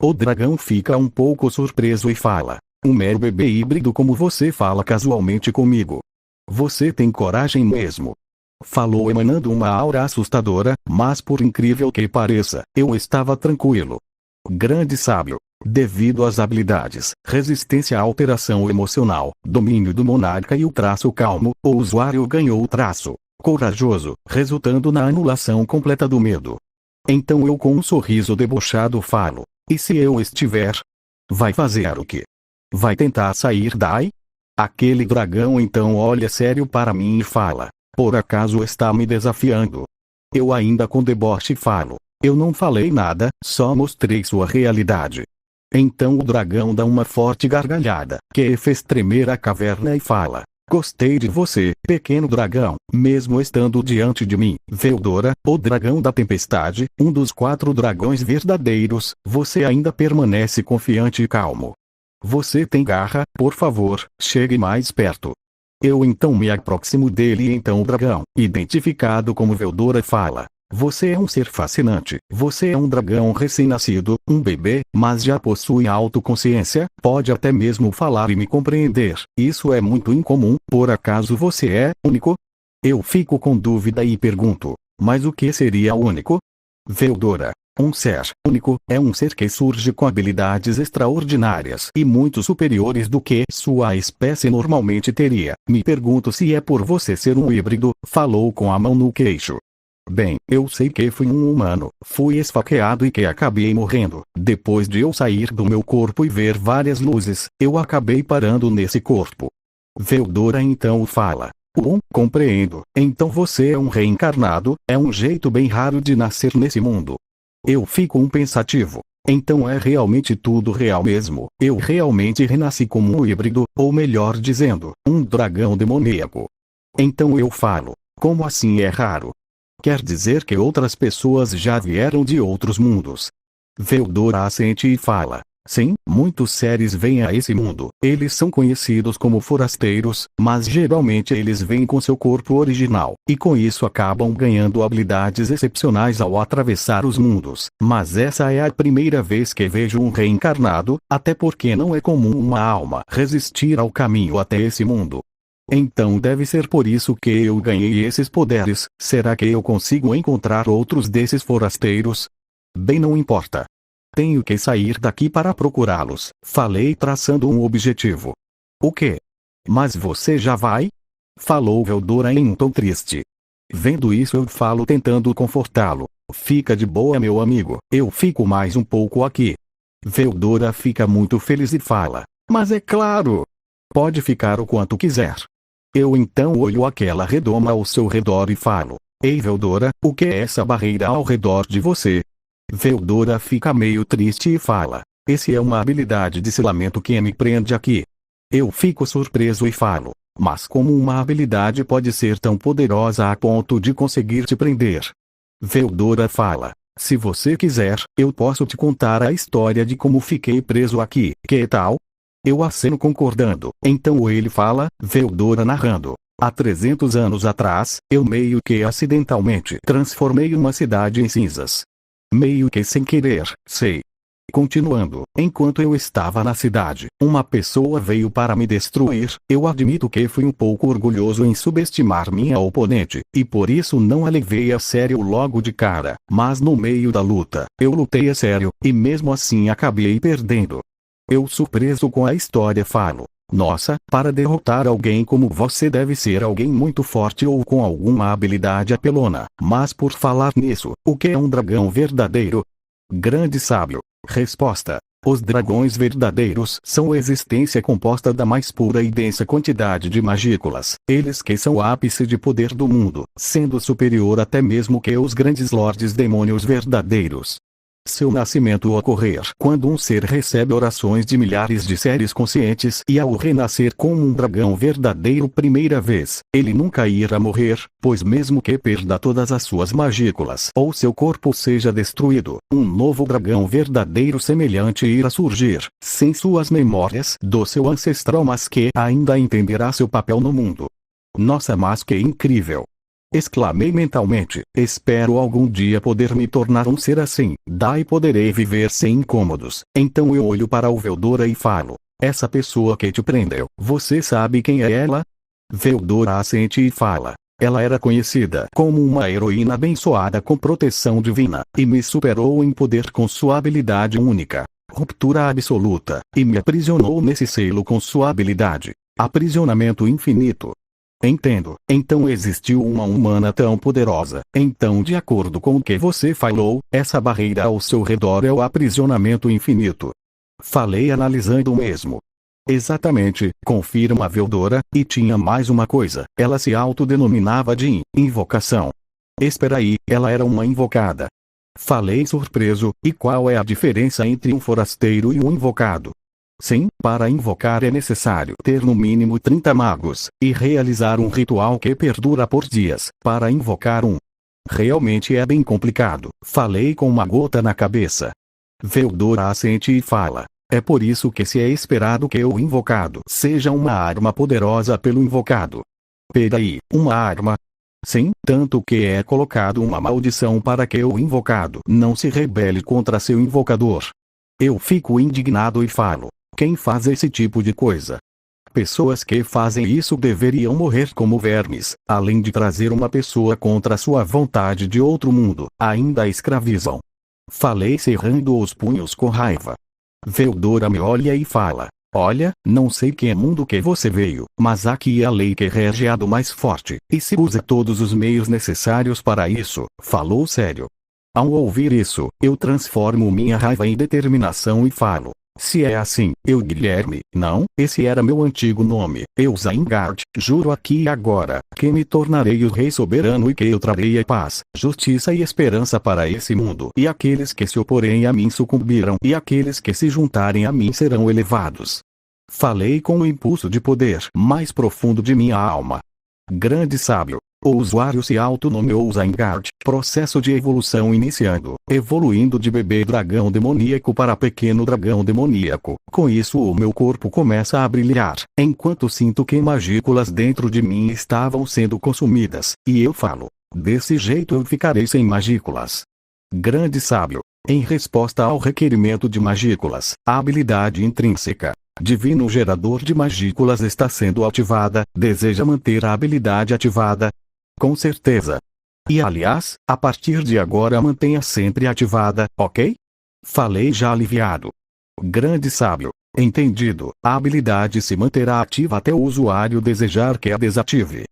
O dragão fica um pouco surpreso e fala. Um mero bebê híbrido como você fala casualmente comigo. Você tem coragem mesmo. Falou emanando uma aura assustadora, mas por incrível que pareça, eu estava tranquilo. Grande sábio. Devido às habilidades, resistência à alteração emocional, domínio do monarca e o traço calmo, o usuário ganhou o traço corajoso, resultando na anulação completa do medo. Então eu com um sorriso debochado falo. E se eu estiver? Vai fazer o quê? Vai tentar sair daí? Aquele dragão então olha sério para mim e fala. Por acaso está me desafiando? Eu ainda com deboche falo. Eu não falei nada, só mostrei sua realidade. Então o dragão dá uma forte gargalhada, que fez tremer a caverna e fala. Gostei de você, pequeno dragão, mesmo estando diante de mim. Veldora, o dragão da tempestade, um dos 4 dragões verdadeiros, você ainda permanece confiante e calmo. Você tem garra, por favor, chegue mais perto. Eu então me aproximo dele e então o dragão, identificado como Veldora fala. Você é um ser fascinante, você é um dragão recém-nascido, um bebê, mas já possui autoconsciência, pode até mesmo falar e me compreender. Isso é muito incomum, por acaso você é único? Eu fico com dúvida e pergunto, mas o que seria único? Veldora. Um ser único é um ser que surge com habilidades extraordinárias e muito superiores do que sua espécie normalmente teria. Me pergunto se é por você ser um híbrido, falou com a mão no queixo. Bem, eu sei que fui um humano, fui esfaqueado e que acabei morrendo. Depois de eu sair do meu corpo e ver várias luzes, eu acabei parando nesse corpo. Veldora então fala. Compreendo. Então você é um reencarnado, é um jeito bem raro de nascer nesse mundo. Eu fico pensativo. Então é realmente tudo real mesmo. Eu realmente renasci como um híbrido, ou melhor dizendo, um dragão demoníaco. Então eu falo. Como assim é raro? Quer dizer que outras pessoas já vieram de outros mundos. Veldora assente e fala. Sim, muitos seres vêm a esse mundo. Eles são conhecidos como forasteiros, mas geralmente eles vêm com seu corpo original, e com isso acabam ganhando habilidades excepcionais ao atravessar os mundos. Mas essa é a primeira vez que vejo um reencarnado, até porque não é comum uma alma resistir ao caminho até esse mundo. Então deve ser por isso que eu ganhei esses poderes. Será que eu consigo encontrar outros desses forasteiros? Bem, não importa. Tenho que sair daqui para procurá-los, falei traçando um objetivo. O quê? Mas você já vai? Falou Veldora em um tom triste. Vendo isso eu falo tentando confortá-lo. Fica de boa meu amigo, eu fico mais um pouco aqui. Veldora fica muito feliz e fala. Mas é claro! Pode ficar o quanto quiser. Eu então olho aquela redoma ao seu redor e falo. Ei Veldora, o que é essa barreira ao redor de você? Veldora fica meio triste e fala. Esse é uma habilidade de selamento que me prende aqui. Eu fico surpreso e falo. Mas como uma habilidade pode ser tão poderosa a ponto de conseguir te prender? Veldora fala. Se você quiser, eu posso te contar a história de como fiquei preso aqui. Que tal? Eu aceno concordando. Então ele fala, Veldora narrando. Há 300 anos atrás, eu meio que acidentalmente transformei uma cidade em cinzas. Meio que sem querer, sei. Continuando, enquanto eu estava na cidade, uma pessoa veio para me destruir. Eu admito que fui um pouco orgulhoso em subestimar minha oponente, e por isso não a levei a sério logo de cara. Mas no meio da luta, eu lutei a sério, e mesmo assim acabei perdendo. Eu surpreso com a história falo. Nossa, para derrotar alguém como você deve ser alguém muito forte ou com alguma habilidade apelona. Mas por falar nisso, o que é um dragão verdadeiro? Grande sábio. Resposta. Os dragões verdadeiros são a existência composta da mais pura e densa quantidade de magículas, eles que são o ápice de poder do mundo, sendo superior até mesmo que os grandes lordes demônios verdadeiros. Seu nascimento ocorrer quando um ser recebe orações de milhares de seres conscientes e ao renascer como um dragão verdadeiro primeira vez, ele nunca irá morrer, pois mesmo que perda todas as suas magículas ou seu corpo seja destruído, um novo dragão verdadeiro semelhante irá surgir, sem suas memórias do seu ancestral mas que ainda entenderá seu papel no mundo. Nossa, mas que incrível! Exclamei mentalmente, espero algum dia poder me tornar um ser assim, daí poderei viver sem incômodos. Então eu olho para o Veldora e falo, essa pessoa que te prendeu, você sabe quem é ela? Veldora assente e fala, ela era conhecida como uma heroína abençoada com proteção divina, e me superou em poder com sua habilidade única, ruptura absoluta, e me aprisionou nesse selo com sua habilidade, aprisionamento infinito. Entendo. Então existiu uma humana tão poderosa. Então, de acordo com o que você falou, essa barreira ao seu redor é o aprisionamento infinito. Falei analisando o mesmo. Exatamente, confirma a Veldora, e tinha mais uma coisa, ela se autodenominava de invocação. Espera aí, ela era uma invocada. Falei surpreso, e qual é a diferença entre um forasteiro e um invocado? Sim, para invocar é necessário ter no mínimo 30 magos, e realizar um ritual que perdura por dias, para invocar um. Realmente é bem complicado, falei com uma gota na cabeça. Veldora assente e fala, é por isso que se é esperado que o invocado seja uma arma poderosa pelo invocado. Peraí, uma arma? Sim, tanto que é colocado uma maldição para que o invocado não se rebele contra seu invocador. Eu fico indignado e falo. Quem faz esse tipo de coisa? Pessoas que fazem isso deveriam morrer como vermes, além de trazer uma pessoa contra sua vontade de outro mundo, ainda a escravizam. Falei cerrando os punhos com raiva. Veldora me olha e fala, olha, não sei que mundo que você veio, mas aqui é a lei que rege a do mais forte, e se usa todos os meios necessários para isso, falou sério. Ao ouvir isso, eu transformo minha raiva em determinação e falo. Se é assim, eu Guilherme, não, esse era meu antigo nome, eu Zaingard, juro aqui e agora, que me tornarei o rei soberano e que eu trarei a paz, justiça e esperança para esse mundo. E aqueles que se oporem a mim sucumbirão, e aqueles que se juntarem a mim serão elevados. Falei com o impulso de poder mais profundo de minha alma. Grande sábio. O usuário se autonomeou Zaingard, processo de evolução iniciando, evoluindo de bebê dragão demoníaco para pequeno dragão demoníaco. Com isso o meu corpo começa a brilhar, enquanto sinto que magículas dentro de mim estavam sendo consumidas, e eu falo, desse jeito eu ficarei sem magículas. Grande sábio. Em resposta ao requerimento de magículas, a habilidade intrínseca divino gerador de magículas está sendo ativada, deseja manter a habilidade ativada? Com certeza. E aliás, a partir de agora mantenha sempre ativada, ok? Falei já aliviado. Grande sábio. Entendido. A habilidade se manterá ativa até o usuário desejar que a desative.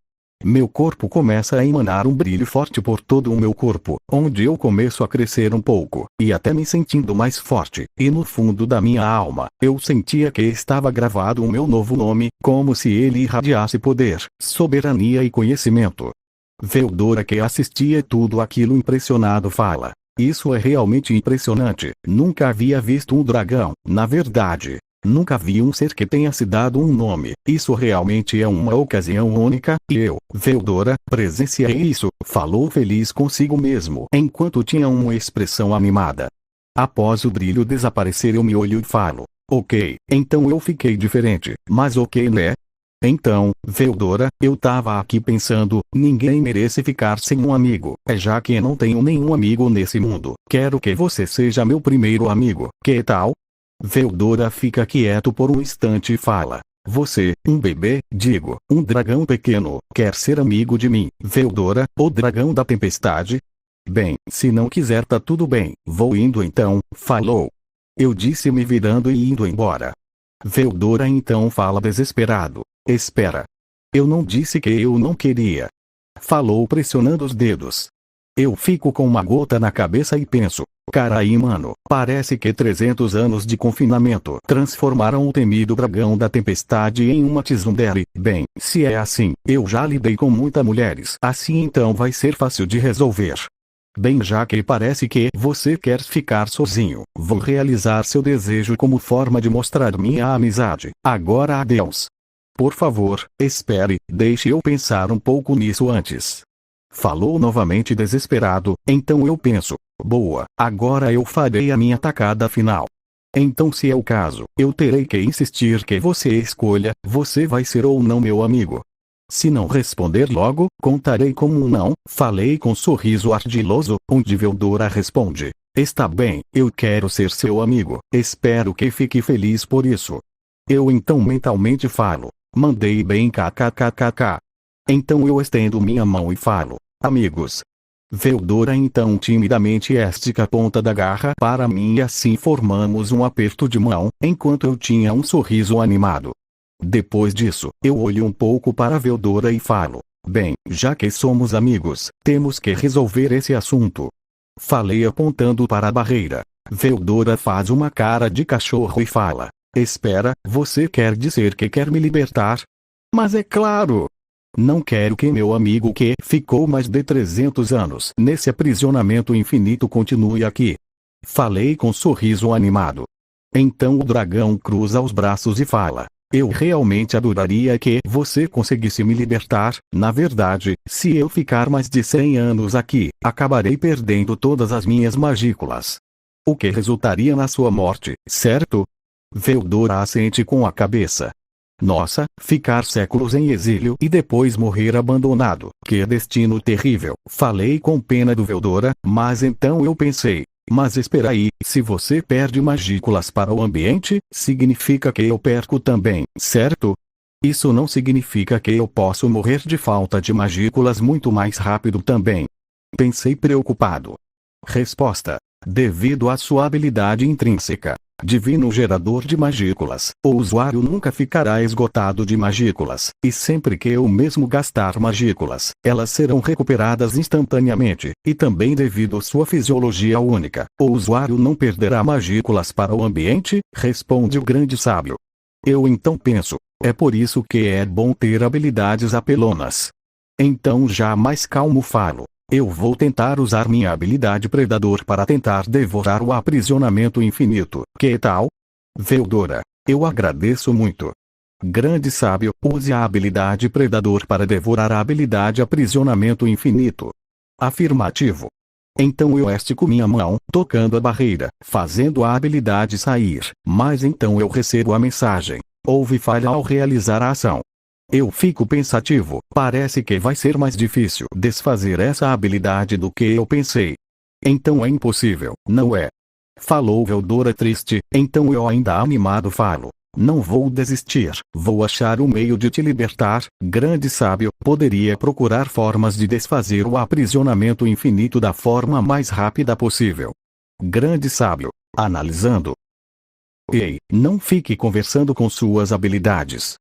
Meu corpo começa a emanar um brilho forte por todo o meu corpo, onde eu começo a crescer um pouco, e até me sentindo mais forte, e no fundo da minha alma, eu sentia que estava gravado o meu novo nome, como se ele irradiasse poder, soberania e conhecimento. Veldora que assistia tudo aquilo impressionado fala, isso é realmente impressionante, nunca havia visto um dragão, na verdade. Nunca vi um ser que tenha se dado um nome, isso realmente é uma ocasião única, e eu, Veldora, presenciei isso, falou feliz consigo mesmo, enquanto tinha uma expressão animada. Após o brilho desaparecer eu me olho e falo, ok, então eu fiquei diferente, mas ok né? Então, Veldora, eu tava aqui pensando, ninguém merece ficar sem um amigo, já que eu não tenho nenhum amigo nesse mundo, quero que você seja meu primeiro amigo, que tal? Veldora fica quieto por um instante e fala, você, um bebê, digo, um dragão pequeno, quer ser amigo de mim, Veldora, o dragão da tempestade? Bem, se não quiser tá tudo bem, vou indo então, falou. Eu disse me virando e indo embora. Veldora então fala desesperado, espera. Eu não disse que eu não queria. Falou pressionando os dedos. Eu fico com uma gota na cabeça e penso, carai mano, parece que 300 anos de confinamento transformaram o temido dragão da tempestade em uma tsundere. Bem, se é assim, eu já lidei com muitas mulheres. Assim então vai ser fácil de resolver. Bem, já que parece que você quer ficar sozinho, vou realizar seu desejo como forma de mostrar minha amizade. Agora adeus. Por favor, espere, deixe eu pensar um pouco nisso antes. Falou novamente desesperado, então eu penso, boa, agora eu farei a minha tacada final. Então se é o caso, eu terei que insistir que você escolha, você vai ser ou não meu amigo. Se não responder logo, contarei como um não. Falei com sorriso ardiloso, onde Veldora responde, está bem, eu quero ser seu amigo, espero que fique feliz por isso. Eu então mentalmente falo, mandei bem kkkk. Então eu estendo minha mão e falo, amigos. Veldora então timidamente estica a ponta da garra para mim e assim formamos um aperto de mão, enquanto eu tinha um sorriso animado. Depois disso, eu olho um pouco para Veldora e falo, bem, já que somos amigos, temos que resolver esse assunto. Falei apontando para a barreira. Veldora faz uma cara de cachorro e fala, espera, você quer dizer que quer me libertar? Mas é claro! Não quero que meu amigo que ficou mais de 300 anos nesse aprisionamento infinito continue aqui. Falei com sorriso animado. Então o dragão cruza os braços e fala, eu realmente adoraria que você conseguisse me libertar. Na verdade, se eu ficar mais de 100 anos aqui, acabarei perdendo todas as minhas magículas. O que resultaria na sua morte, certo? Veldora assente com a cabeça. Nossa, ficar séculos em exílio e depois morrer abandonado, que destino terrível. Falei com pena do Veldora, mas então eu pensei, mas espera aí, se você perde magículas para o ambiente, significa que eu perco também, certo? Isso não significa que eu posso morrer de falta de magículas muito mais rápido também. Pensei preocupado. Resposta: devido à sua habilidade intrínseca, divino gerador de magículas, o usuário nunca ficará esgotado de magículas, e sempre que eu mesmo gastar magículas, elas serão recuperadas instantaneamente, e também devido à sua fisiologia única, o usuário não perderá magículas para o ambiente, responde o grande sábio. Eu então penso, é por isso que é bom ter habilidades apelonas. Então já mais calmo falo. Eu vou tentar usar minha habilidade Predador para tentar devorar o aprisionamento infinito. Que tal? Veldora, eu agradeço muito. Grande sábio, use a habilidade Predador para devorar a habilidade Aprisionamento Infinito. Afirmativo. Então eu estico minha mão, tocando a barreira, fazendo a habilidade sair, mas então eu recebo a mensagem. Houve falha ao realizar a ação. Eu fico pensativo, parece que vai ser mais difícil desfazer essa habilidade do que eu pensei. Então é impossível, não é? Falou Veldora triste, então eu ainda animado falo. Não vou desistir, vou achar um meio de te libertar. Grande sábio, poderia procurar formas de desfazer o aprisionamento infinito da forma mais rápida possível. Grande sábio, analisando. Ei, não fique conversando com suas habilidades.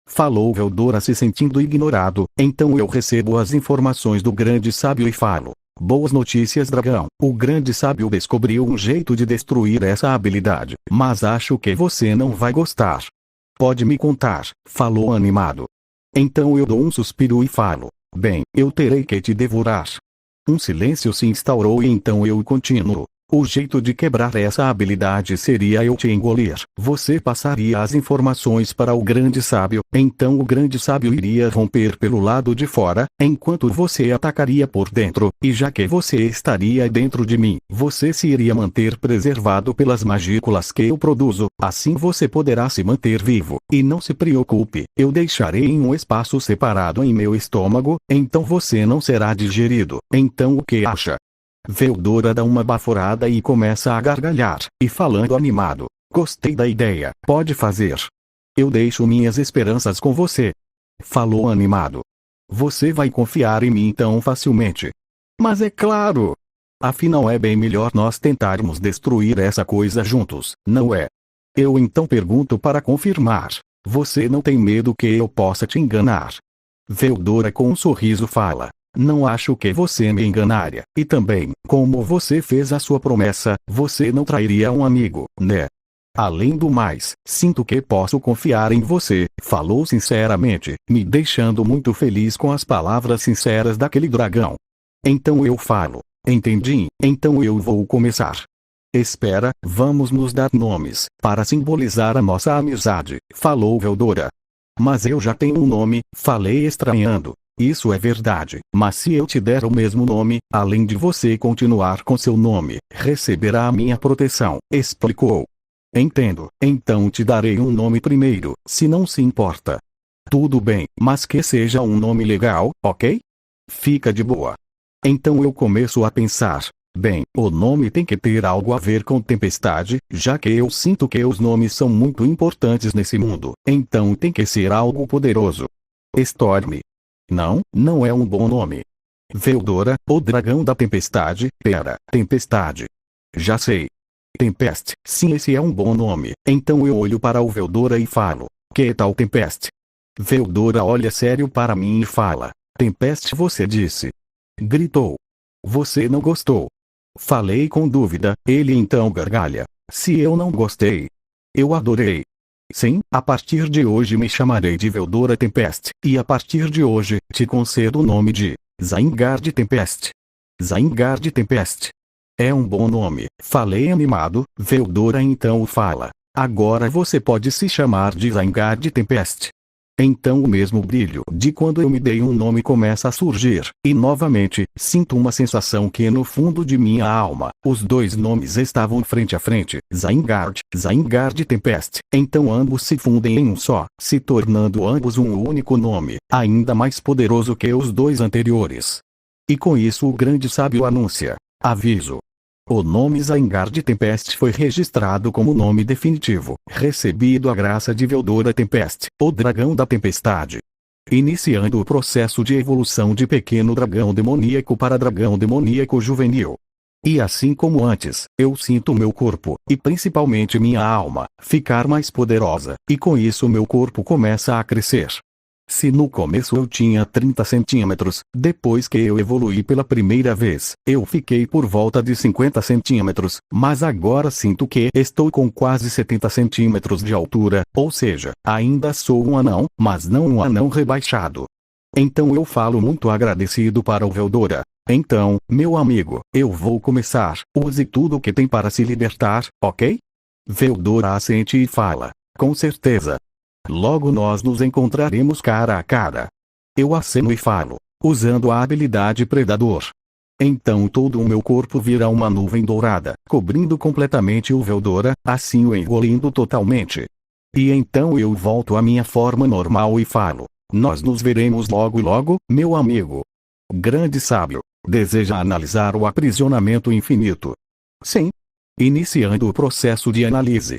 Falou Veldora se sentindo ignorado, então eu recebo as informações do grande sábio e falo. Boas notícias dragão, o grande sábio descobriu um jeito de destruir essa habilidade, mas acho que você não vai gostar. Pode me contar, falou animado. Então eu dou um suspiro e falo, bem, eu terei que te devorar. Um silêncio se instaurou e então eu continuo. O jeito de quebrar essa habilidade seria eu te engolir. Você passaria as informações para o grande sábio, então o grande sábio iria romper pelo lado de fora, enquanto você atacaria por dentro, e já que você estaria dentro de mim, você se iria manter preservado pelas magículas que eu produzo, assim você poderá se manter vivo. E não se preocupe, eu deixarei em um espaço separado em meu estômago, então você não será digerido. Então o que acha? Veldora dá uma baforada e começa a gargalhar, e falando animado. Gostei da ideia, pode fazer. Eu deixo minhas esperanças com você. Falou animado. Você vai confiar em mim tão facilmente. Mas é claro! Afinal é bem melhor nós tentarmos destruir essa coisa juntos, não é? Eu então pergunto para confirmar. Você não tem medo que eu possa te enganar? Veldora com um sorriso fala. Não acho que você me enganaria, e também, como você fez a sua promessa, você não trairia um amigo, né? Além do mais, sinto que posso confiar em você, falou sinceramente, me deixando muito feliz com as palavras sinceras daquele dragão. Então eu falo, entendi, então eu vou começar. Espera, vamos nos dar nomes, para simbolizar a nossa amizade, falou Veldora. Mas eu já tenho um nome, falei estranhando. Isso é verdade, mas se eu te der o mesmo nome, além de você continuar com seu nome, receberá a minha proteção, explicou. Entendo, então te darei um nome primeiro, se não se importa. Tudo bem, mas que seja um nome legal, ok? Fica de boa. Então eu começo a pensar. Bem, o nome tem que ter algo a ver com tempestade, já que eu sinto que os nomes são muito importantes nesse mundo, então tem que ser algo poderoso. Storm. Não, não é um bom nome. Veldora, o dragão da tempestade, pera, tempestade. Já sei. Tempest, sim, esse é um bom nome, então eu olho para o Veldora e falo, que tal Tempest? Veldora olha sério para mim e fala, Tempest você disse. Gritou. Você não gostou? Falei com dúvida, ele então gargalha. Se eu não gostei. Eu adorei. Sim, a partir de hoje me chamarei de Veldora Tempest, e a partir de hoje, te concedo o nome de Zaingard Tempest. Zaingard Tempest. É um bom nome, falei animado, Veldora então fala. Agora você pode se chamar de Zaingard Tempest. Então o mesmo brilho de quando eu me dei um nome começa a surgir, e novamente, sinto uma sensação que no fundo de minha alma, os dois nomes estavam frente a frente, Zaingard Tempest, então ambos se fundem em um só, se tornando ambos um único nome, ainda mais poderoso que os dois anteriores. E com isso o grande sábio anuncia, aviso. O nome Zaingard Tempest foi registrado como nome definitivo, recebido a graça de Veldora Tempest, o dragão da tempestade. Iniciando o processo de evolução de pequeno dragão demoníaco para dragão demoníaco juvenil. E assim como antes, eu sinto meu corpo, e principalmente minha alma, ficar mais poderosa, e com isso meu corpo começa a crescer. Se no começo eu tinha 30 centímetros, depois que eu evoluí pela primeira vez, eu fiquei por volta de 50 centímetros, mas agora sinto que estou com quase 70 centímetros de altura, ou seja, ainda sou um anão, mas não um anão rebaixado. Então eu falo muito agradecido para o Veldora. Então, meu amigo, eu vou começar, use tudo o que tem para se libertar, ok? Veldora assente e fala, com certeza. Logo nós nos encontraremos cara a cara. Eu aceno e falo, usando a habilidade Predador. Então todo o meu corpo vira uma nuvem dourada, cobrindo completamente o Veldora, assim o engolindo totalmente. E então eu volto à minha forma normal e falo, nós nos veremos logo logo, meu amigo. Grande sábio, deseja analisar o aprisionamento infinito? Sim. Iniciando o processo de análise.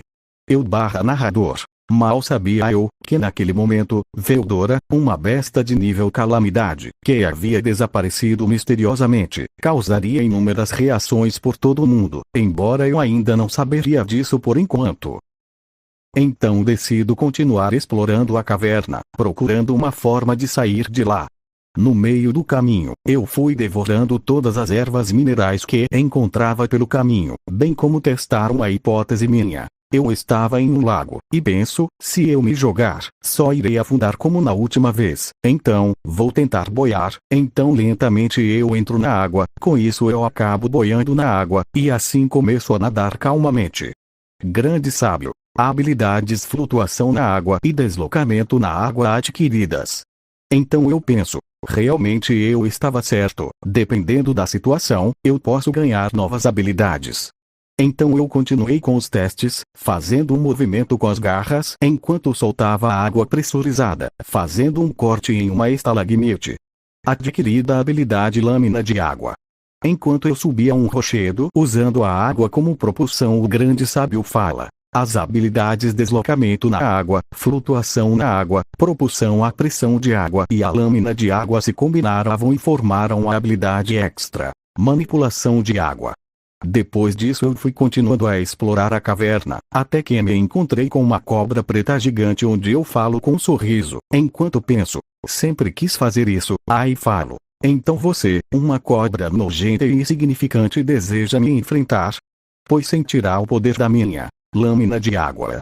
Narrador. Mal sabia eu, que naquele momento, Veldora, uma besta de nível calamidade, que havia desaparecido misteriosamente, causaria inúmeras reações por todo o mundo, embora eu ainda não saberia disso por enquanto. Então decido continuar explorando a caverna, procurando uma forma de sair de lá. No meio do caminho, eu fui devorando todas as ervas minerais que encontrava pelo caminho, bem como testar uma hipótese minha. Eu estava em um lago, e penso, se eu me jogar, só irei afundar como na última vez. Então, vou tentar boiar, então lentamente eu entro na água, com isso eu acabo boiando na água, e assim começo a nadar calmamente. Grande sábio. Habilidades flutuação na água e deslocamento na água adquiridas. Então eu penso, realmente eu estava certo, dependendo da situação, eu posso ganhar novas habilidades. Então eu continuei com os testes, fazendo um movimento com as garras enquanto soltava a água pressurizada, fazendo um corte em uma estalagmite. Adquirida a habilidade lâmina de água. Enquanto eu subia um rochedo usando a água como propulsão, o grande sábio fala. As habilidades deslocamento na água, flutuação na água, propulsão à pressão de água e a lâmina de água se combinaram e formaram a habilidade extra, manipulação de água. Depois disso eu fui continuando a explorar a caverna, até que me encontrei com uma cobra preta gigante onde eu falo com um sorriso, enquanto penso, sempre quis fazer isso, aí falo, Então você, uma cobra nojenta e insignificante, deseja me enfrentar? Pois sentirá o poder da minha lâmina de água.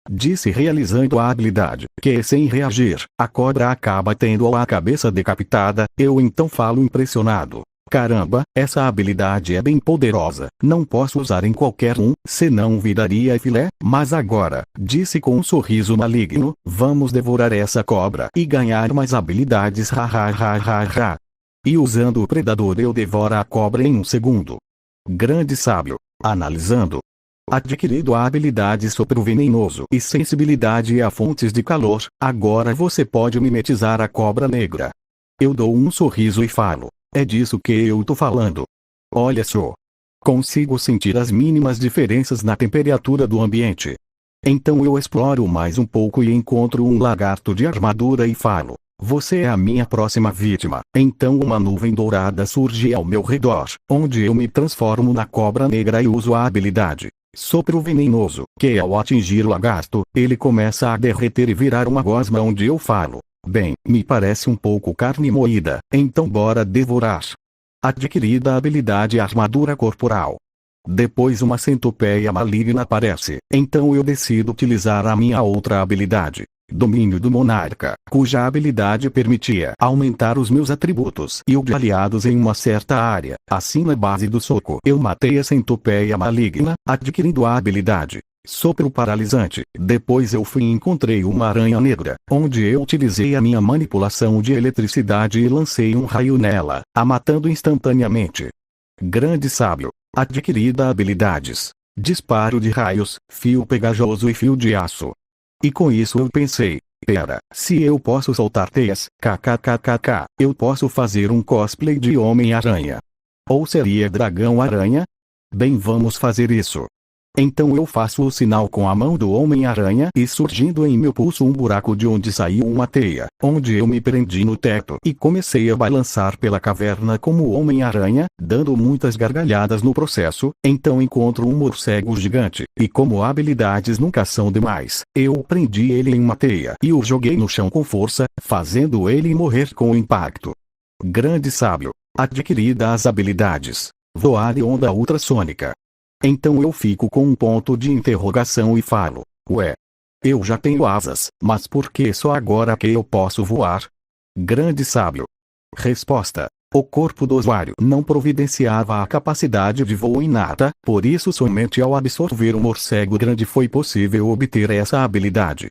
Disse, realizando a habilidade, que sem reagir, a cobra acaba tendo a cabeça decapitada. Eu então falo impressionado. Caramba, essa habilidade é bem poderosa. Não posso usar em qualquer um, senão viraria filé. Mas agora, disse com um sorriso maligno, vamos devorar essa cobra e ganhar mais habilidades. Ha ha ha ha ha. E usando o predador eu devoro a cobra em um segundo. Grande sábio. Analisando. Adquirido a habilidade sopro venenoso e sensibilidade a fontes de calor, agora você pode mimetizar a cobra negra. Eu dou um sorriso e falo. É disso que eu tô falando. Olha só. Consigo sentir as mínimas diferenças na temperatura do ambiente. Então eu exploro mais um pouco e encontro um lagarto de armadura e falo. Você é a minha próxima vítima. Então uma nuvem dourada surge ao meu redor, onde eu me transformo na cobra negra e uso a habilidade sopro venenoso, que ao atingir o lagarto, ele começa a derreter e virar uma gosma, onde eu falo. Bem, me parece um pouco carne moída, então bora devorar. Adquirida a habilidade armadura corporal. Depois uma centopeia maligna aparece, então eu decido utilizar a minha outra habilidade. Domínio do monarca, cuja habilidade permitia aumentar os meus atributos e o de aliados em uma certa área. Assim, na base do soco, eu matei a centopeia maligna, adquirindo a habilidade sopro paralisante. Depois eu fui e encontrei uma aranha negra, onde eu utilizei a minha manipulação de eletricidade e lancei um raio nela, a matando instantaneamente. Grande sábio. Adquirida habilidades disparo de raios, fio pegajoso e fio de aço. E com isso eu pensei, pera, se eu posso soltar teias, kkkk, eu posso fazer um cosplay de Homem-Aranha. Ou seria Dragão-Aranha? Bem, vamos fazer isso. Então eu faço o sinal com a mão do Homem-Aranha e surgindo em meu pulso um buraco de onde saiu uma teia, onde eu me prendi no teto e comecei a balançar pela caverna como Homem-Aranha, dando muitas gargalhadas no processo. Então encontro um morcego gigante, e como habilidades nunca são demais, eu prendi ele em uma teia e o joguei no chão com força, fazendo ele morrer com o impacto. Grande sábio. Adquirida as habilidades voar e onda ultrassônica. Então eu fico com um ponto de interrogação e falo, ué, eu já tenho asas, mas por que só agora que eu posso voar? Grande sábio. Resposta. O corpo do usuário não providenciava a capacidade de voo inata, por isso somente ao absorver um morcego grande foi possível obter essa habilidade.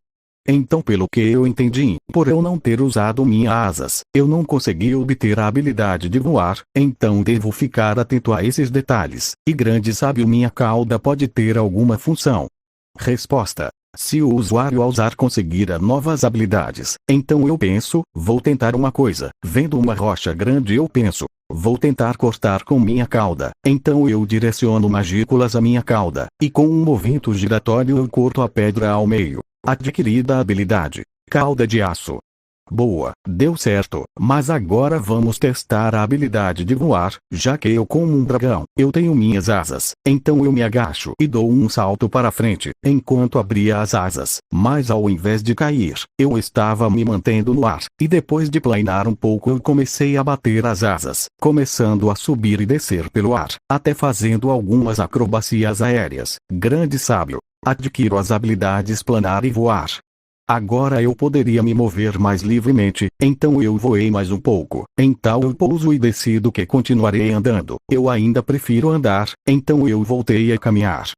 Então, pelo que eu entendi, por eu não ter usado minhas asas, eu não consegui obter a habilidade de voar, então devo ficar atento a esses detalhes. E grande sábio, minha cauda pode ter alguma função. Resposta. Se o usuário ao usar conseguir novas habilidades, então eu penso, vou tentar uma coisa. Vendo uma rocha grande eu penso, vou tentar cortar com minha cauda. Então eu direciono magículas à minha cauda, e com um movimento giratório eu corto a pedra ao meio. Adquirida a habilidade cauda de aço. Boa, deu certo, mas agora vamos testar a habilidade de voar, já que eu como um dragão, eu tenho minhas asas, então eu me agacho e dou um salto para frente, enquanto abria as asas, mas ao invés de cair, eu estava me mantendo no ar, e depois de planar um pouco eu comecei a bater as asas, começando a subir e descer pelo ar, até fazendo algumas acrobacias aéreas. Grande sábio. Adquiro as habilidades planar e voar. Agora eu poderia me mover mais livremente, então eu voei mais um pouco. Então eu pouso e decido que continuarei andando. Eu ainda prefiro andar, então eu voltei a caminhar.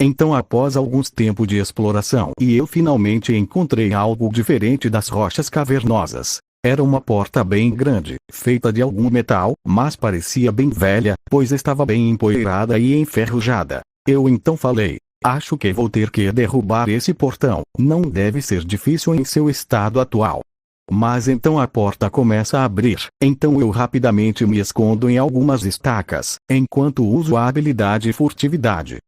Então, após alguns tempos de exploração, eu finalmente encontrei algo diferente das rochas cavernosas. Era uma porta bem grande, feita de algum metal, mas parecia bem velha, pois estava bem empoeirada e enferrujada. Eu então falei, acho que vou ter que derrubar esse portão, não deve ser difícil em seu estado atual. Mas então a porta começa a abrir, então eu rapidamente me escondo em algumas estacas, enquanto uso a habilidade furtividade.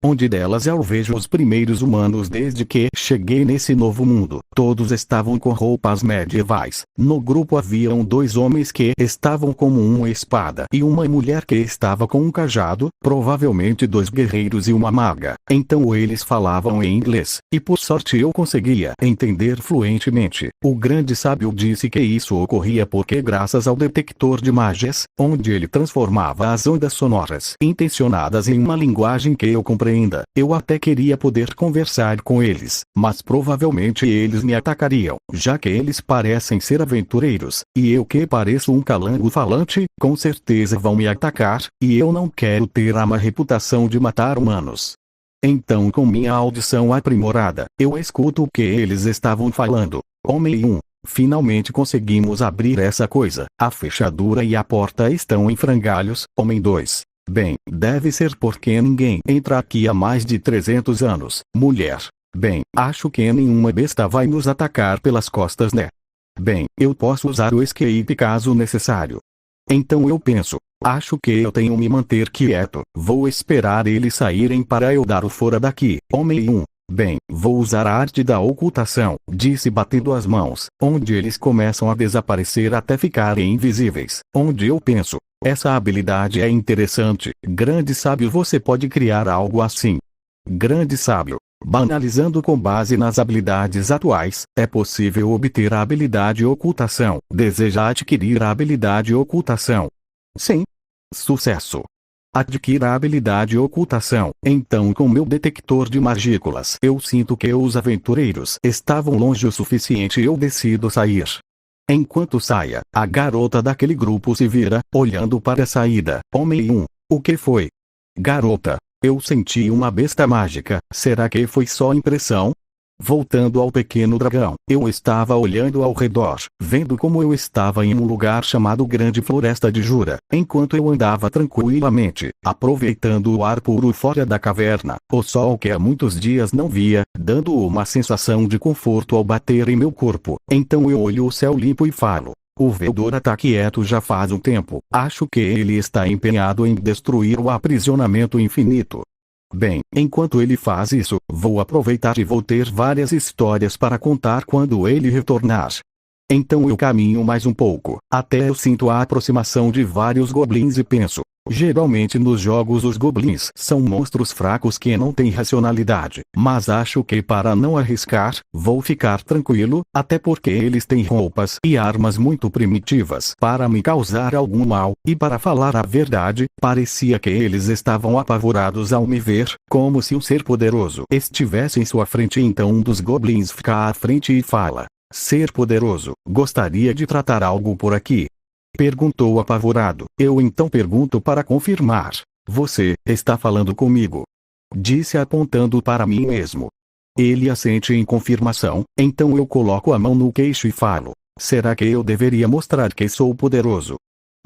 Onde delas eu vejo os primeiros humanos desde que cheguei nesse novo mundo. Todos estavam com roupas medievais. No grupo haviam 2 homens que estavam com uma espada e uma mulher que estava com um cajado, provavelmente 2 guerreiros e uma maga. Então eles falavam em inglês, e por sorte eu conseguia entender fluentemente. O grande sábio disse que isso ocorria porque graças ao detector de magias, onde ele transformava as ondas sonoras intencionadas em uma linguagem que eu compreenda. Eu até queria poder conversar com eles, mas provavelmente eles me atacariam, já que eles parecem ser aventureiros, e eu que pareço um calango falante, com certeza vão me atacar, e eu não quero ter a má reputação de matar humanos. Então, com minha audição aprimorada, eu escuto o que eles estavam falando. Homem 1. Finalmente conseguimos abrir essa coisa. A fechadura e a porta estão em frangalhos. Homem 2. Bem, deve ser porque ninguém entra aqui há mais de 300 anos. Mulher. Bem, acho que nenhuma besta vai nos atacar pelas costas, né? Bem, eu posso usar o escape caso necessário. Então eu penso, acho que eu tenho me manter quieto. Vou esperar eles saírem para eu dar o fora daqui. Homem 1. Bem, vou usar a arte da ocultação, disse batendo as mãos, onde eles começam a desaparecer até ficarem invisíveis. Onde eu penso, essa habilidade é interessante. Grande sábio, você pode criar algo assim. Grande sábio. Banalizando com base nas habilidades atuais, é possível obter a habilidade ocultação. Deseja adquirir a habilidade ocultação? Sim. Sucesso. Adquira a habilidade ocultação. Então, com meu detector de magículas, eu sinto que os aventureiros estavam longe o suficiente e eu decido sair. Enquanto saia, a garota daquele grupo se vira, olhando para a saída. Homem 1. O que foi? Garota. Eu senti uma besta mágica. Será que foi só impressão? Voltando ao pequeno dragão, eu estava olhando ao redor, vendo como eu estava em um lugar chamado Grande Floresta de Jura, enquanto eu andava tranquilamente, aproveitando o ar puro fora da caverna, o sol que há muitos dias não via, dando uma sensação de conforto ao bater em meu corpo. Então eu olho o céu limpo e falo. O Veldor está quieto já faz um tempo. Acho que ele está empenhado em destruir o aprisionamento infinito. Bem, enquanto ele faz isso, vou aproveitar e vou ter várias histórias para contar quando ele retornar. Então eu caminho mais um pouco, até eu sinto a aproximação de vários goblins e penso. Geralmente nos jogos os goblins são monstros fracos que não têm racionalidade, mas acho que para não arriscar, vou ficar tranquilo, até porque eles têm roupas e armas muito primitivas para me causar algum mal, e para falar a verdade, parecia que eles estavam apavorados ao me ver, como se um ser poderoso estivesse em sua frente. Então um dos goblins fica à frente e fala. Ser poderoso, gostaria de tratar algo por aqui? Perguntou apavorado. Eu então pergunto para confirmar. Você está falando comigo? Disse apontando para mim mesmo. Ele assente em confirmação, então eu coloco a mão no queixo e falo. Será que eu deveria mostrar que sou poderoso?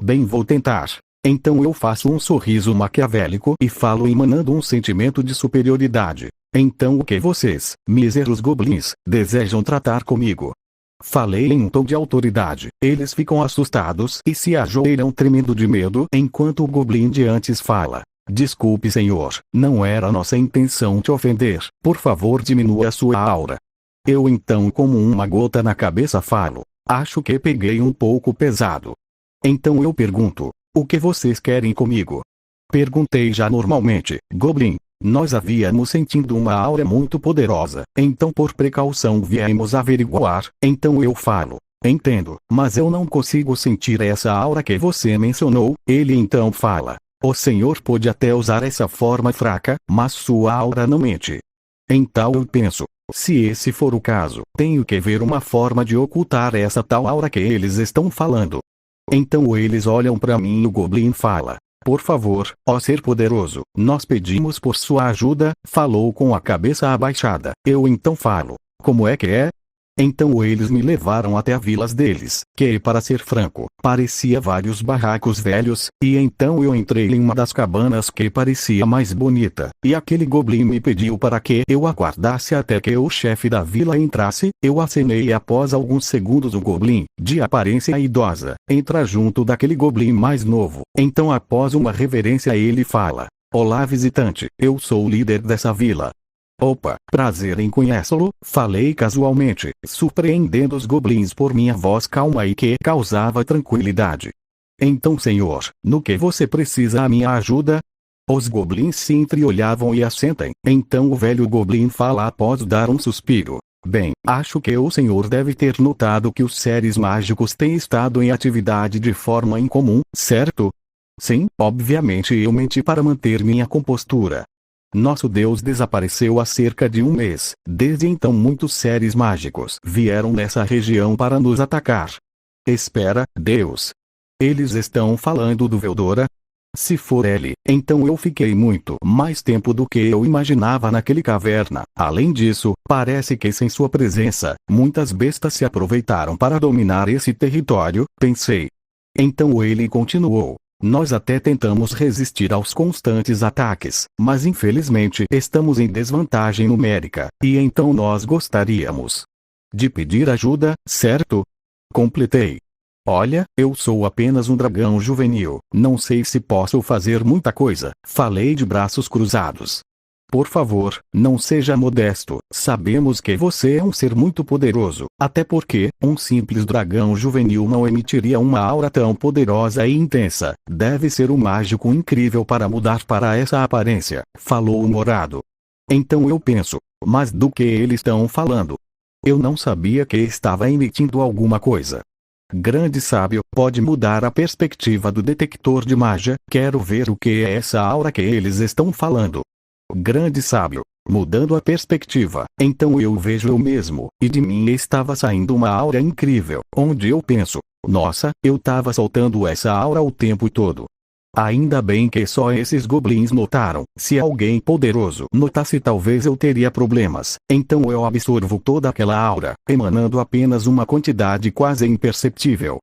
Bem, vou tentar. Então eu faço um sorriso maquiavélico e falo emanando um sentimento de superioridade. Então o que vocês, míseros goblins, desejam tratar comigo? Falei em um tom de autoridade. Eles ficam assustados e se ajoelham tremendo de medo enquanto o goblin de antes fala. Desculpe, senhor, não era nossa intenção te ofender. Por favor, diminua a sua aura. Eu então, como uma gota na cabeça, falo. Acho que peguei um pouco pesado. Então eu pergunto. O que vocês querem comigo? Perguntei já normalmente. Goblin. Nós havíamos sentido uma aura muito poderosa, então por precaução viemos averiguar. Então eu falo. Entendo, mas eu não consigo sentir essa aura que você mencionou. Ele então fala. O senhor pode até usar essa forma fraca, mas sua aura não mente. Então eu penso. Se esse for o caso, tenho que ver uma forma de ocultar essa tal aura que eles estão falando. Então eles olham para mim e o goblin fala. Por favor, ó ser poderoso, nós pedimos por sua ajuda, falou com a cabeça abaixada. Eu então falo, como é que é? Então eles me levaram até a vilas deles, que para ser franco, parecia vários barracos velhos, e então eu entrei em uma das cabanas que parecia mais bonita, e aquele goblin me pediu para que eu aguardasse até que o chefe da vila entrasse. Eu acenei e após alguns segundos o goblin, de aparência idosa, entra junto daquele goblin mais novo. Então após uma reverência ele fala. Olá visitante, eu sou o líder dessa vila. Opa, prazer em conhecê-lo, falei casualmente, surpreendendo os goblins por minha voz calma e que causava tranquilidade. Então senhor, no que você precisa a minha ajuda? Os goblins se entreolhavam e assentem. Então o velho goblin fala após dar um suspiro. Bem, acho que o senhor deve ter notado que os seres mágicos têm estado em atividade de forma incomum, certo? Sim, obviamente eu menti para manter minha compostura. Nosso Deus desapareceu há cerca de um mês. Desde então muitos seres mágicos vieram nessa região para nos atacar. Espera, Deus. Eles estão falando do Veldora? Se for ele, então eu fiquei muito mais tempo do que eu imaginava naquele caverna. Além disso, parece que sem sua presença, muitas bestas se aproveitaram para dominar esse território, pensei. Então ele continuou. Nós até tentamos resistir aos constantes ataques, mas infelizmente estamos em desvantagem numérica, e então nós gostaríamos de pedir ajuda, certo? Completei. Olha, eu sou apenas um dragão juvenil, não sei se posso fazer muita coisa, falei de braços cruzados. Por favor, não seja modesto, sabemos que você é um ser muito poderoso, até porque, um simples dragão juvenil não emitiria uma aura tão poderosa e intensa, deve ser um mágico incrível para mudar para essa aparência, falou o Morado. Então eu penso, mas do que eles estão falando? Eu não sabia que estava emitindo alguma coisa. Grande sábio, pode mudar a perspectiva do detector de magia, quero ver o que é essa aura que eles estão falando. Grande sábio, mudando a perspectiva, então eu vejo eu mesmo, e de mim estava saindo uma aura incrível, onde eu penso, nossa, eu estava soltando essa aura o tempo todo. Ainda bem que só esses goblins notaram, se alguém poderoso notasse talvez eu teria problemas, então eu absorvo toda aquela aura, emanando apenas uma quantidade quase imperceptível.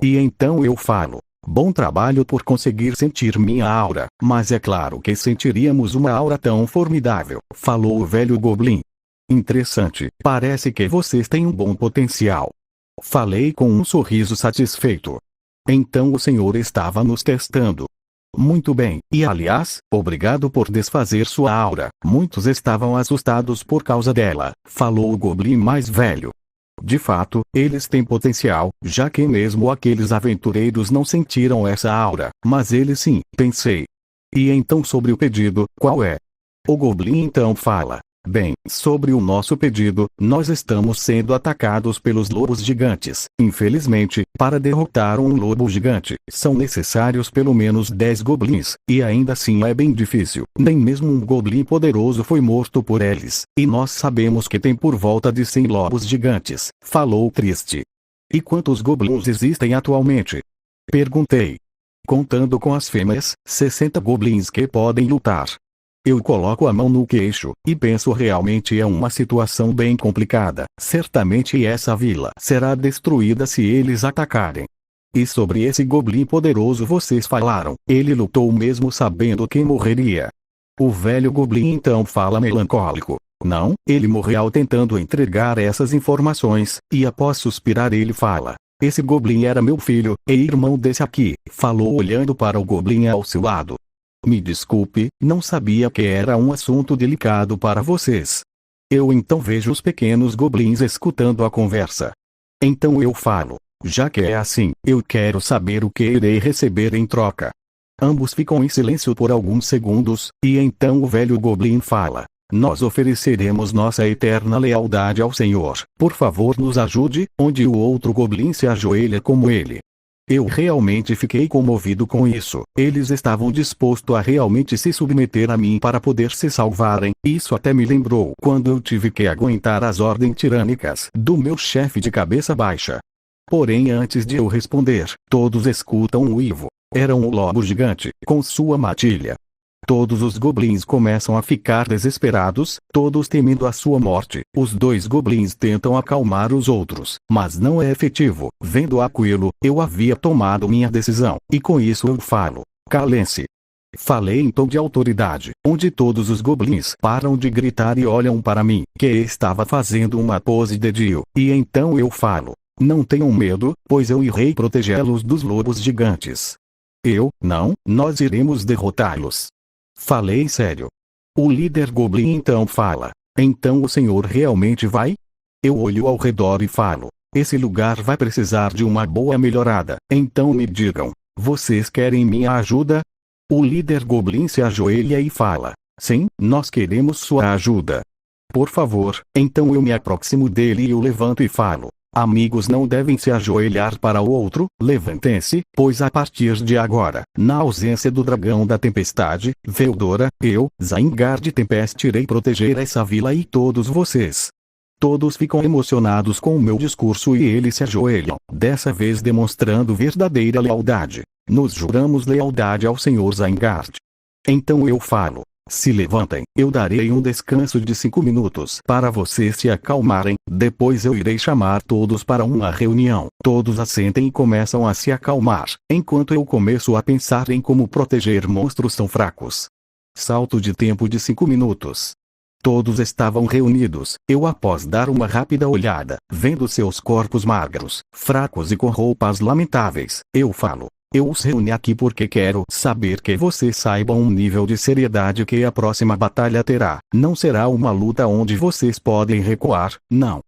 E então eu falo, bom trabalho por conseguir sentir minha aura, mas é claro que sentiríamos uma aura tão formidável, falou o velho goblin. Interessante, parece que vocês têm um bom potencial. Falei com um sorriso satisfeito. Então o senhor estava nos testando. Muito bem, e aliás, obrigado por desfazer sua aura. Muitos estavam assustados por causa dela, falou o goblin mais velho. De fato, eles têm potencial, já que mesmo aqueles aventureiros não sentiram essa aura, mas eles sim, pensei. E então sobre o pedido, qual é? O goblin então fala. Bem, sobre o nosso pedido, nós estamos sendo atacados pelos lobos gigantes. Infelizmente, para derrotar um lobo gigante, são necessários pelo menos 10 goblins, e ainda assim é bem difícil. Nem mesmo um goblin poderoso foi morto por eles, e nós sabemos que tem por volta de 100 lobos gigantes, falou triste. E quantos goblins existem atualmente? Perguntei. Contando com as fêmeas, 60 goblins que podem lutar. Eu coloco a mão no queixo, e penso realmente é uma situação bem complicada. Certamente essa vila será destruída se eles atacarem. E sobre esse goblin poderoso vocês falaram, ele lutou mesmo sabendo que morreria. O velho goblin então fala melancólico. Não, ele morreu tentando entregar essas informações, e após suspirar ele fala. Esse goblin era meu filho, e irmão desse aqui, falou olhando para o goblin ao seu lado. Me desculpe, não sabia que era um assunto delicado para vocês. Eu então vejo os pequenos goblins escutando a conversa. Então eu falo, já que é assim, eu quero saber o que irei receber em troca. Ambos ficam em silêncio por alguns segundos, e então o velho goblin fala. Nós ofereceremos nossa eterna lealdade ao Senhor. Por favor nos ajude, onde o outro goblin se ajoelha como ele. Eu realmente fiquei comovido com isso. Eles estavam dispostos a realmente se submeter a mim para poder se salvarem. Isso até me lembrou quando eu tive que aguentar as ordens tirânicas do meu chefe de cabeça baixa. Porém antes de eu responder, todos escutam um uivo. Era um lobo gigante, com sua matilha. Todos os goblins começam a ficar desesperados, todos temendo a sua morte. Os dois goblins tentam acalmar os outros, mas não é efetivo. Vendo aquilo, eu havia tomado minha decisão, e com isso eu falo. Calem-se. Falei em tom de autoridade, onde todos os goblins param de gritar e olham para mim, que estava fazendo uma pose de Dio, e então eu falo. Não tenham medo, pois eu irei protegê-los dos lobos gigantes. Não, nós iremos derrotá-los. Falei sério. O líder Goblin então fala. Então o senhor realmente vai? Eu olho ao redor e falo. Esse lugar vai precisar de uma boa melhorada. Então me digam. Vocês querem minha ajuda? O líder Goblin se ajoelha e fala. Sim, nós queremos sua ajuda. Por favor. Então eu me aproximo dele e o levanto e falo. Amigos não devem se ajoelhar para o outro, levantem-se, pois a partir de agora, na ausência do dragão da tempestade, Veldora, eu, Zaingard Tempest irei proteger essa vila e todos vocês. Todos ficam emocionados com o meu discurso e eles se ajoelham, dessa vez demonstrando verdadeira lealdade. Nos juramos lealdade ao Senhor Zaingard. Então eu falo. Se levantem, eu darei um descanso de 5 minutos para vocês se acalmarem, depois eu irei chamar todos para uma reunião. Todos assentem e começam a se acalmar, enquanto eu começo a pensar em como proteger monstros tão fracos. Salto de tempo de 5 minutos. Todos estavam reunidos, eu após dar uma rápida olhada, vendo seus corpos magros, fracos e com roupas lamentáveis, eu falo. Eu os reuni aqui porque quero saber que vocês saibam um nível de seriedade que a próxima batalha terá. Não será uma luta onde vocês podem recuar, não.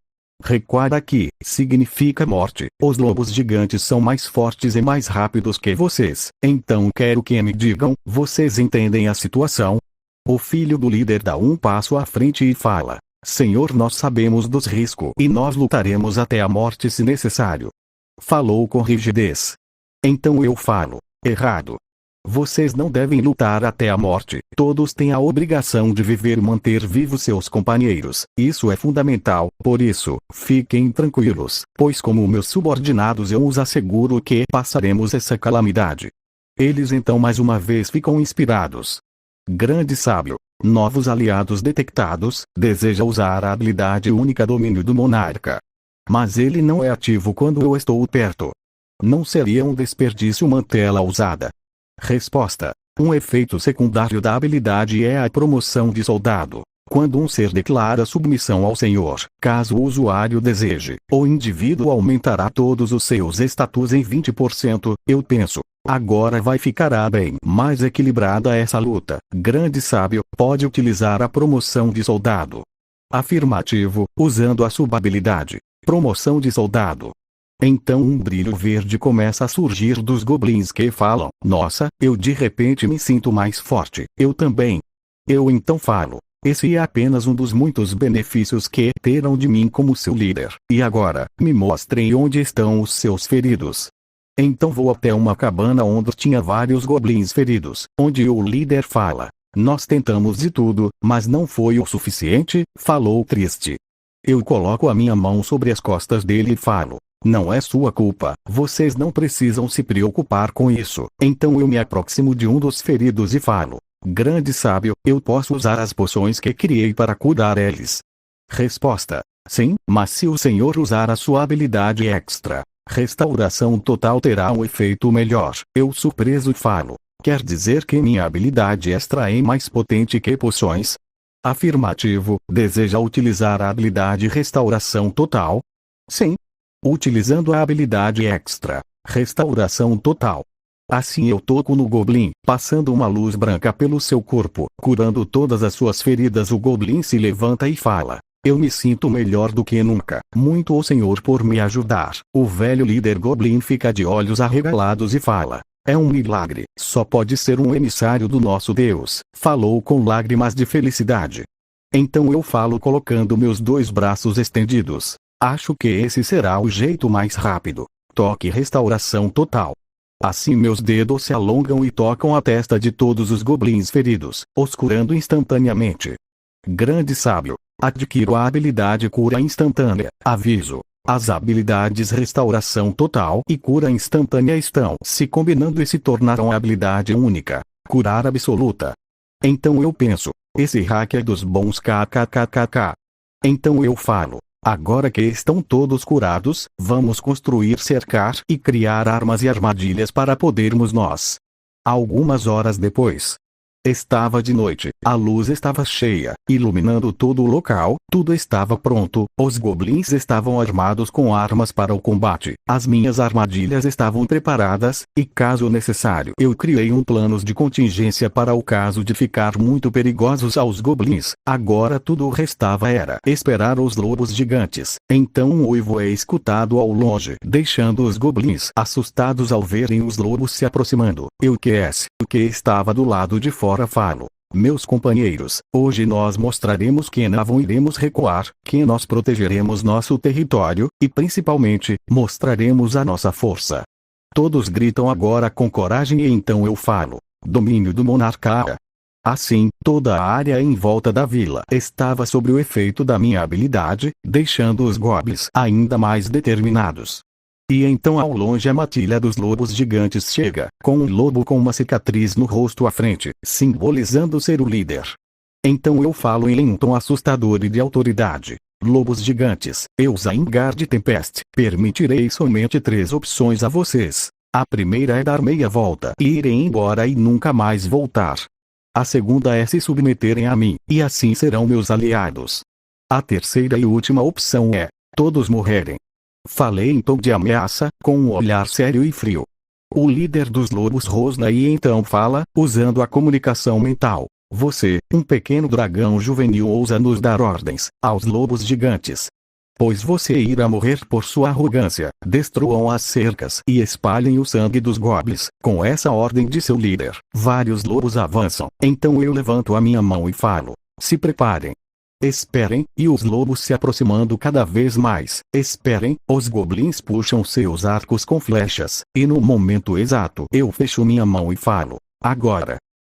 Recuar aqui significa morte. Os lobos gigantes são mais fortes e mais rápidos que vocês. Então quero que me digam, vocês entendem a situação? O filho do líder dá um passo à frente e fala. Senhor, nós sabemos dos riscos e nós lutaremos até a morte se necessário. Falou com rigidez. Então eu falo. Errado. Vocês não devem lutar até a morte. Todos têm a obrigação de viver e manter vivos seus companheiros. Isso é fundamental. Por isso, fiquem tranquilos, pois como meus subordinados eu os asseguro que passaremos essa calamidade. Eles então mais uma vez ficam inspirados. Grande sábio. Novos aliados detectados. Deseja usar a habilidade única domínio do monarca. Mas ele não é ativo quando eu estou perto. Não seria um desperdício mantê-la usada. Resposta. Um efeito secundário da habilidade é a promoção de soldado. Quando um ser declara submissão ao Senhor, caso o usuário deseje, o indivíduo aumentará todos os seus status em 20%. Eu penso. Agora vai ficar bem mais equilibrada essa luta. Grande sábio, pode utilizar a promoção de soldado. Afirmativo, usando a sub-habilidade. Promoção de soldado. Então um brilho verde começa a surgir dos goblins que falam. Nossa, eu de repente me sinto mais forte. Eu também. Eu então falo. Esse é apenas um dos muitos benefícios que terão de mim como seu líder. E agora, me mostrem onde estão os seus feridos. Então vou até uma cabana onde tinha vários goblins feridos, onde o líder fala. Nós tentamos de tudo, mas não foi o suficiente, falou triste. Eu coloco a minha mão sobre as costas dele e falo. Não é sua culpa, vocês não precisam se preocupar com isso. Então eu me aproximo de um dos feridos e falo. Grande sábio, eu posso usar as poções que criei para curar eles. Resposta. Sim, mas se o senhor usar a sua habilidade extra, restauração total terá um efeito melhor. Eu surpreso falo. Quer dizer que minha habilidade extra é mais potente que poções? Afirmativo, deseja utilizar a habilidade restauração total? Sim. Utilizando a habilidade extra, restauração total. Assim eu toco no Goblin, passando uma luz branca pelo seu corpo, curando todas as suas feridas. O Goblin se levanta e fala. Eu me sinto melhor do que nunca. Muito o Senhor por me ajudar. O velho líder Goblin fica de olhos arregalados e fala. É um milagre. Só pode ser um emissário do nosso Deus. Falou com lágrimas de felicidade. Então eu falo colocando meus 2 braços estendidos. Acho que esse será o jeito mais rápido. Toque restauração total. Assim meus dedos se alongam e tocam a testa de todos os goblins feridos, os curando instantaneamente. Grande sábio. Adquiro a habilidade cura instantânea. Aviso. As habilidades restauração total e cura instantânea estão se combinando e se tornarão a habilidade única. Curar absoluta. Então eu penso. Esse hack é dos bons kkkk. Então eu falo. Agora que estão todos curados, vamos construir, cercar e criar armas e armadilhas para podermos nós. Algumas horas depois. Estava de noite, a luz estava cheia, iluminando todo o local, tudo estava pronto, os goblins estavam armados com armas para o combate, as minhas armadilhas estavam preparadas, e caso necessário eu criei um plano de contingência para o caso de ficar muito perigosos aos goblins. Agora tudo o restava era esperar os lobos gigantes. Então um uivo é escutado ao longe, deixando os goblins assustados ao verem os lobos se aproximando. O que estava do lado de fora falo. Meus companheiros, hoje nós mostraremos que não iremos recuar, que nós protegeremos nosso território, e principalmente, mostraremos a nossa força. Todos gritam agora com coragem e então eu falo. Domínio do monarca. Assim, toda a área em volta da vila estava sob o efeito da minha habilidade, deixando os goblins ainda mais determinados. E então ao longe a matilha dos lobos gigantes chega, com um lobo com uma cicatriz no rosto à frente, simbolizando ser o líder. Então eu falo em um tom assustador e de autoridade. Lobos gigantes, eu Zaingard Tempest, permitirei somente 3 opções a vocês. A primeira é dar meia volta e irem embora e nunca mais voltar. A segunda é se submeterem a mim, e assim serão meus aliados. A terceira e última opção é todos morrerem. Falei em tom de ameaça, com um olhar sério e frio. O líder dos lobos rosna e então fala, usando a comunicação mental. Você, um pequeno dragão juvenil, ousa nos dar ordens aos lobos gigantes. Pois você irá morrer por sua arrogância. Destruam as cercas e espalhem o sangue dos goblins. Com essa ordem de seu líder, vários lobos avançam. Então eu levanto a minha mão e falo. Se preparem. Esperem, e os lobos se aproximando cada vez mais. Esperem, os goblins puxam seus arcos com flechas, e no momento exato eu fecho minha mão e falo. Agora.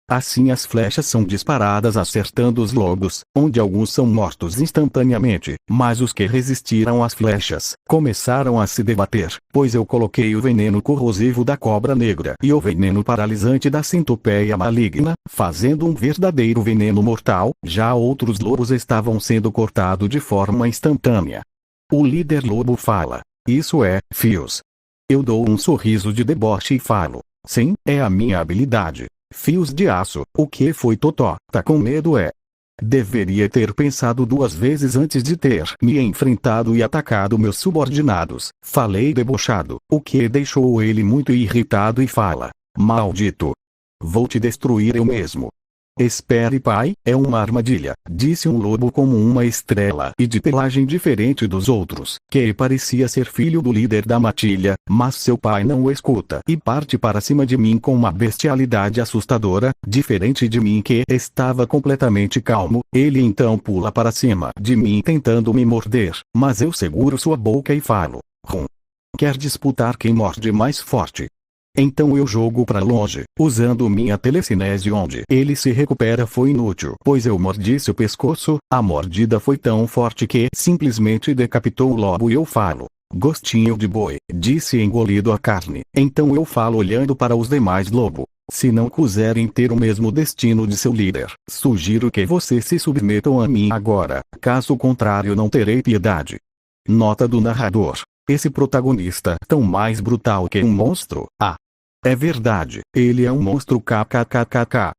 Assim as flechas são disparadas acertando os lobos, onde alguns são mortos instantaneamente, mas os que resistiram às flechas, começaram a se debater, pois eu coloquei o veneno corrosivo da cobra negra e o veneno paralisante da centopeia maligna, fazendo um verdadeiro veneno mortal. Já outros lobos estavam sendo cortados de forma instantânea. O líder lobo fala. Isso é, fios. Eu dou um sorriso de deboche e falo. Sim, é a minha habilidade. Fios de aço. O que foi Totó? Tá com medo é? Deveria ter pensado 2 vezes antes de ter me enfrentado e atacado meus subordinados. Falei debochado, o que deixou ele muito irritado e fala. Maldito! Vou te destruir eu mesmo. Espere, pai, é uma armadilha, disse um lobo como uma estrela e de pelagem diferente dos outros, que parecia ser filho do líder da matilha, mas seu pai não o escuta e parte para cima de mim com uma bestialidade assustadora, diferente de mim que estava completamente calmo. Ele então pula para cima de mim tentando me morder, mas eu seguro sua boca e falo. Quer disputar quem morde mais forte? Então eu jogo para longe, usando minha telecinese. Onde ele se recupera foi inútil, pois eu mordi seu pescoço. A mordida foi tão forte que simplesmente decapitou o lobo e eu falo. Gostinho de boi, disse engolido a carne. Então eu falo olhando para os demais lobos. Se não quiserem ter o mesmo destino de seu líder, sugiro que vocês se submetam a mim agora, caso contrário não terei piedade. Nota do narrador. Esse protagonista tão mais brutal que um monstro. É verdade, ele é um monstro kkkk.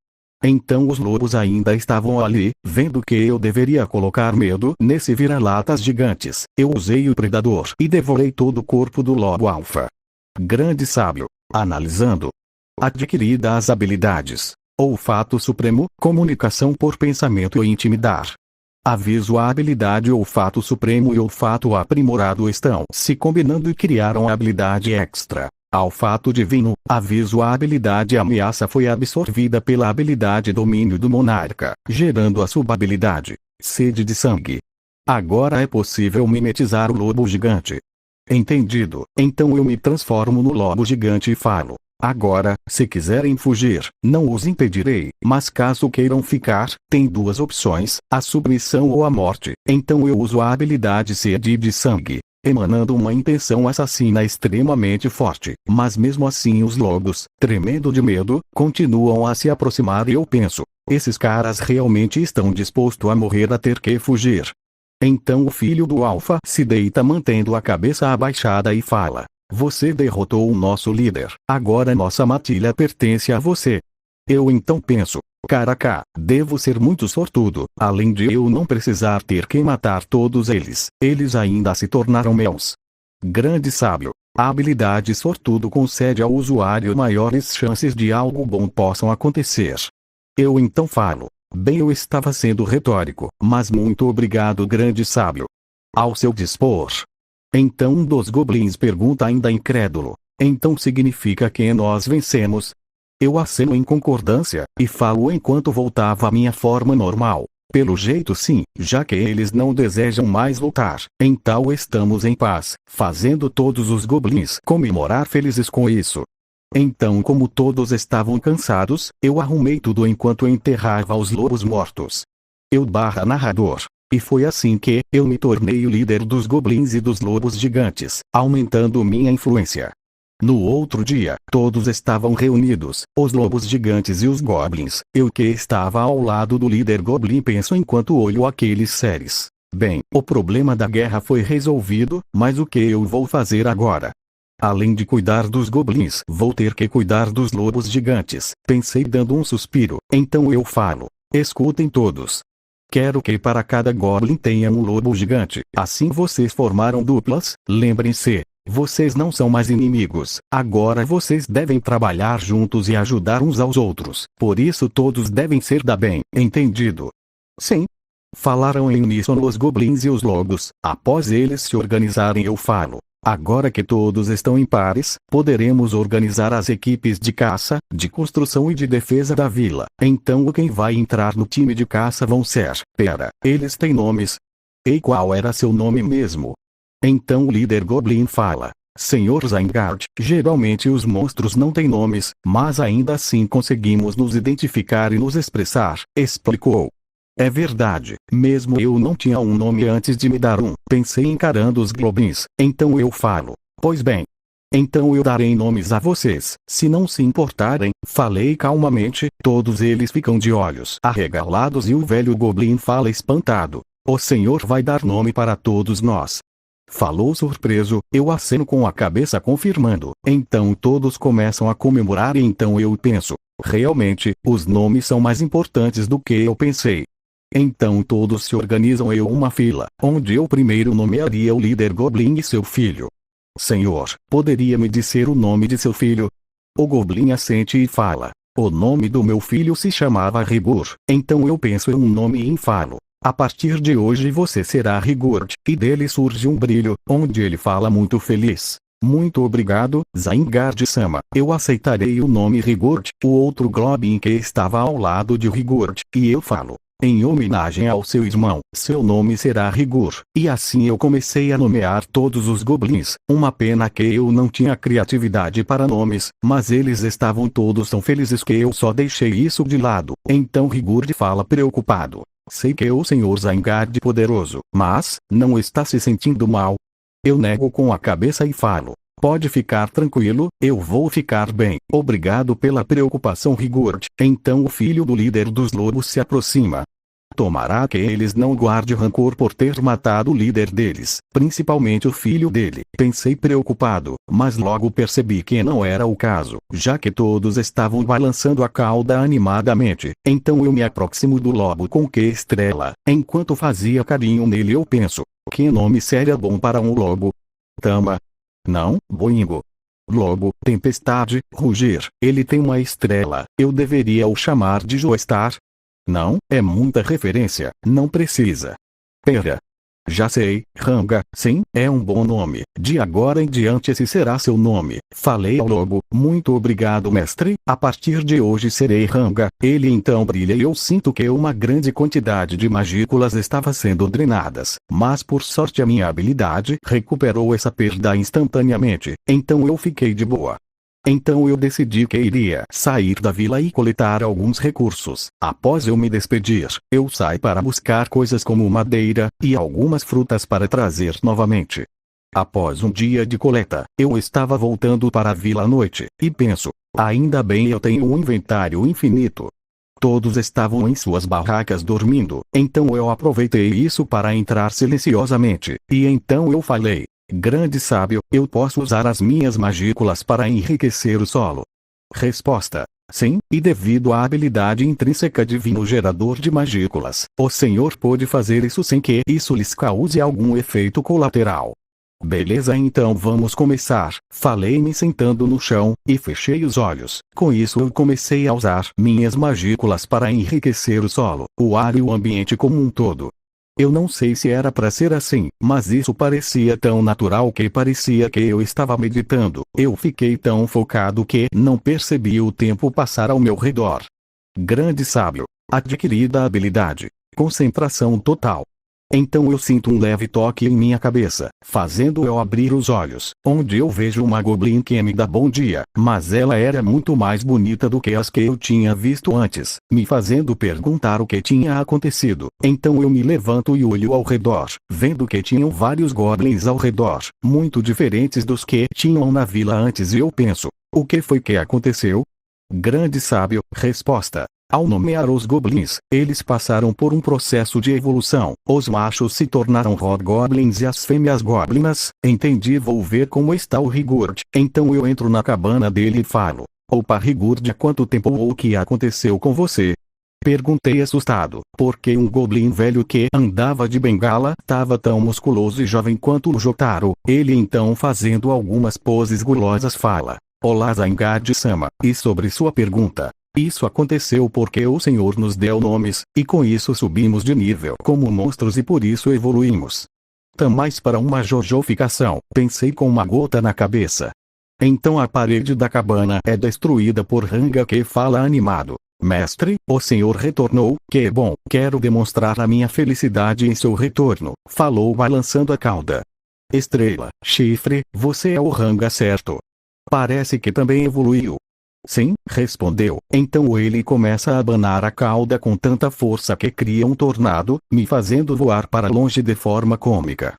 Então os lobos ainda estavam ali, vendo que eu deveria colocar medo nesse vira-latas gigantes. Eu usei o predador e devorei todo o corpo do lobo alfa. Grande sábio. Analisando. Adquirida as habilidades. Olfato supremo, comunicação por pensamento e intimidar. Aviso: a habilidade Olfato Supremo e Olfato Aprimorado estão se combinando e criaram a habilidade extra. Olfato Divino. Aviso: a habilidade Ameaça foi absorvida pela habilidade Domínio do Monarca, gerando a sub-habilidade Sede de Sangue. Agora é possível mimetizar o lobo gigante. Entendido. Então eu me transformo no lobo gigante e falo. Agora, se quiserem fugir, não os impedirei, mas caso queiram ficar, tem 2 opções, a submissão ou a morte. Então eu uso a habilidade Sede de Sangue, emanando uma intenção assassina extremamente forte, mas mesmo assim os lobos, tremendo de medo, continuam a se aproximar e eu penso, esses caras realmente estão dispostos a morrer a ter que fugir. Então o filho do Alfa se deita mantendo a cabeça abaixada e fala. Você derrotou o nosso líder. Agora nossa matilha pertence a você. Eu então penso. Caraca, devo ser muito sortudo, além de eu não precisar ter que matar todos eles, eles ainda se tornaram meus. Grande sábio. A habilidade sortudo concede ao usuário maiores chances de algo bom possam acontecer. Eu então falo. Bem, eu estava sendo retórico, mas muito obrigado, grande sábio. Ao seu dispor. Então um dos goblins pergunta ainda incrédulo. Então significa que nós vencemos? Eu aceno em concordância, e falo enquanto voltava à minha forma normal. Pelo jeito sim, já que eles não desejam mais lutar, então estamos em paz, fazendo todos os goblins comemorar felizes com isso. Então, como todos estavam cansados, eu arrumei tudo enquanto enterrava os lobos mortos. Narrador. E foi assim que eu me tornei o líder dos goblins e dos lobos gigantes, aumentando minha influência. No outro dia, todos estavam reunidos, os lobos gigantes e os goblins. Eu que estava ao lado do líder goblin penso enquanto olho aqueles seres. Bem, o problema da guerra foi resolvido, mas o que eu vou fazer agora? Além de cuidar dos goblins, vou ter que cuidar dos lobos gigantes. Pensei dando um suspiro, então eu falo. Escutem todos. Quero que para cada goblin tenha um lobo gigante. Assim vocês formaram duplas, lembrem-se. Vocês não são mais inimigos, agora vocês devem trabalhar juntos e ajudar uns aos outros, por isso todos devem ser da bem, entendido? Sim. Falaram em uníssono os goblins e os lobos, após eles se organizarem eu falo. Agora que todos estão em pares, poderemos organizar as equipes de caça, de construção e de defesa da vila, então quem vai entrar no time de caça vão ser, eles têm nomes? E qual era seu nome mesmo? Então o líder Goblin fala. Senhor Zyngard, geralmente os monstros não têm nomes, mas ainda assim conseguimos nos identificar e nos expressar, explicou. É verdade, mesmo eu não tinha um nome antes de me dar um, pensei encarando os goblins, então eu falo. Pois bem. Então eu darei nomes a vocês, se não se importarem, falei calmamente, todos eles ficam de olhos arregalados e o velho Goblin fala espantado. O senhor vai dar nome para todos nós. Falou surpreso, eu aceno com a cabeça confirmando. Então todos começam a comemorar e então eu penso. Realmente, os nomes são mais importantes do que eu pensei. Então todos se organizam em uma fila, onde eu primeiro nomearia o líder Goblin e seu filho. Senhor, poderia me dizer o nome de seu filho? O Goblin assente e fala. O nome do meu filho se chamava Rigor, então eu penso em um nome e falo. A partir de hoje você será Rigord, e dele surge um brilho, onde ele fala muito feliz. Muito obrigado, Zyngard-sama, eu aceitarei o nome Rigord. O outro Goblin que estava ao lado de Rigord, e eu falo. Em homenagem ao seu irmão, seu nome será Rigor. E assim eu comecei a nomear todos os goblins. Uma pena que eu não tinha criatividade para nomes, mas eles estavam todos tão felizes que eu só deixei isso de lado. Então Rigord fala preocupado. Sei que o Sr. Zyngard poderoso, mas, não está se sentindo mal? Eu nego com a cabeça e falo. Pode ficar tranquilo, eu vou ficar bem. Obrigado pela preocupação, Rigord. Então o filho do líder dos lobos se aproxima. Tomará que eles não guardem rancor por ter matado o líder deles, principalmente o filho dele. Pensei preocupado, mas logo percebi que não era o caso, já que todos estavam balançando a cauda animadamente. Então eu me aproximo do lobo com que estrela. Enquanto fazia carinho nele eu penso, que nome seria bom para um lobo? Tama? Não, Boingo. Lobo, tempestade, rugir. Ele tem uma estrela. Eu deveria o chamar de Joestar? Não, é muita referência, não precisa. Pera. Já sei, Ranga, sim, é um bom nome. De agora em diante esse será seu nome. Falei ao lobo, muito obrigado mestre, a partir de hoje serei Ranga. Ele então brilha e eu sinto que uma grande quantidade de magículas estava sendo drenadas, mas por sorte a minha habilidade recuperou essa perda instantaneamente, então eu fiquei de boa. Então eu decidi que iria sair da vila e coletar alguns recursos. Após eu me despedir, eu saio para buscar coisas como madeira e algumas frutas para trazer novamente. Após um dia de coleta, eu estava voltando para a vila à noite, e penso, ainda bem eu tenho um inventário infinito. Todos estavam em suas barracas dormindo, então eu aproveitei isso para entrar silenciosamente, e então eu falei. Grande sábio, eu posso usar as minhas magículas para enriquecer o solo. Resposta. Sim, e devido à habilidade intrínseca divino gerador de magículas, o Senhor pôde fazer isso sem que isso lhes cause algum efeito colateral. Beleza, então vamos começar. Falei me sentando no chão, e fechei os olhos. Com isso eu comecei a usar minhas magículas para enriquecer o solo, o ar e o ambiente como um todo. Eu não sei se era para ser assim, mas isso parecia tão natural que parecia que eu estava meditando. Eu fiquei tão focado que não percebi o tempo passar ao meu redor. Grande sábio. Adquirida habilidade. Concentração total. Então eu sinto um leve toque em minha cabeça, fazendo eu abrir os olhos, onde eu vejo uma goblin que me dá bom dia, mas ela era muito mais bonita do que as que eu tinha visto antes, me fazendo perguntar o que tinha acontecido. Então eu me levanto e olho ao redor, vendo que tinham vários goblins ao redor, muito diferentes dos que tinham na vila antes, e eu penso, o que foi que aconteceu? Grande sábio. Resposta. Ao nomear os goblins, eles passaram por um processo de evolução. Os machos se tornaram hobgoblins e as fêmeas goblinas. Entendi, vou ver como está o Rigurd. Então eu entro na cabana dele e falo. Opa Rigurd, há quanto tempo ou o que aconteceu com você? Perguntei assustado, porque um goblin velho que andava de bengala estava tão musculoso e jovem quanto o Jotaro. Ele então, fazendo algumas poses gulosas, fala. Olá Zaingard-sama, e sobre sua pergunta. Isso aconteceu porque o Senhor nos deu nomes, e com isso subimos de nível como monstros e por isso evoluímos. Tamais para uma jojoficação, pensei com uma gota na cabeça. Então a parede da cabana é destruída por Ranga, que fala animado. Mestre, o Senhor retornou, que bom, quero demonstrar a minha felicidade em seu retorno, falou balançando a cauda. Estrela, chifre, você é o Ranga certo? Parece que também evoluiu. Sim, respondeu. Então ele começa a abanar a cauda com tanta força que cria um tornado, me fazendo voar para longe de forma cômica.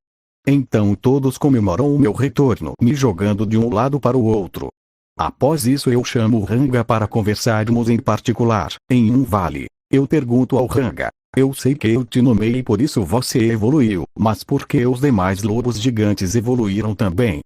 Então todos comemoram o meu retorno, me jogando de um lado para o outro. Após isso eu chamo o Ranga para conversarmos em particular, em um vale. Eu pergunto ao Ranga. Eu sei que eu te nomeei e por isso você evoluiu, mas por que os demais lobos gigantes evoluíram também?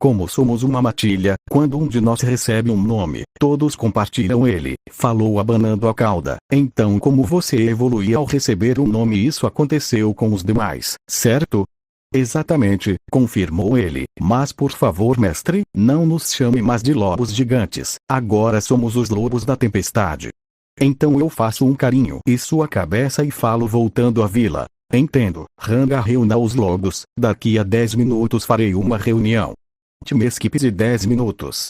Como somos uma matilha, quando um de nós recebe um nome, todos compartilham ele, falou abanando a cauda. Então como você evolui ao receber um nome, isso aconteceu com os demais, certo? Exatamente, confirmou ele, mas por favor mestre, não nos chame mais de lobos gigantes, agora somos os lobos da tempestade. Então eu faço um carinho em sua cabeça e falo voltando à vila. Entendo, Ranga, reúna os lobos, daqui a 10 minutos farei uma reunião. Me skip de 10 minutos.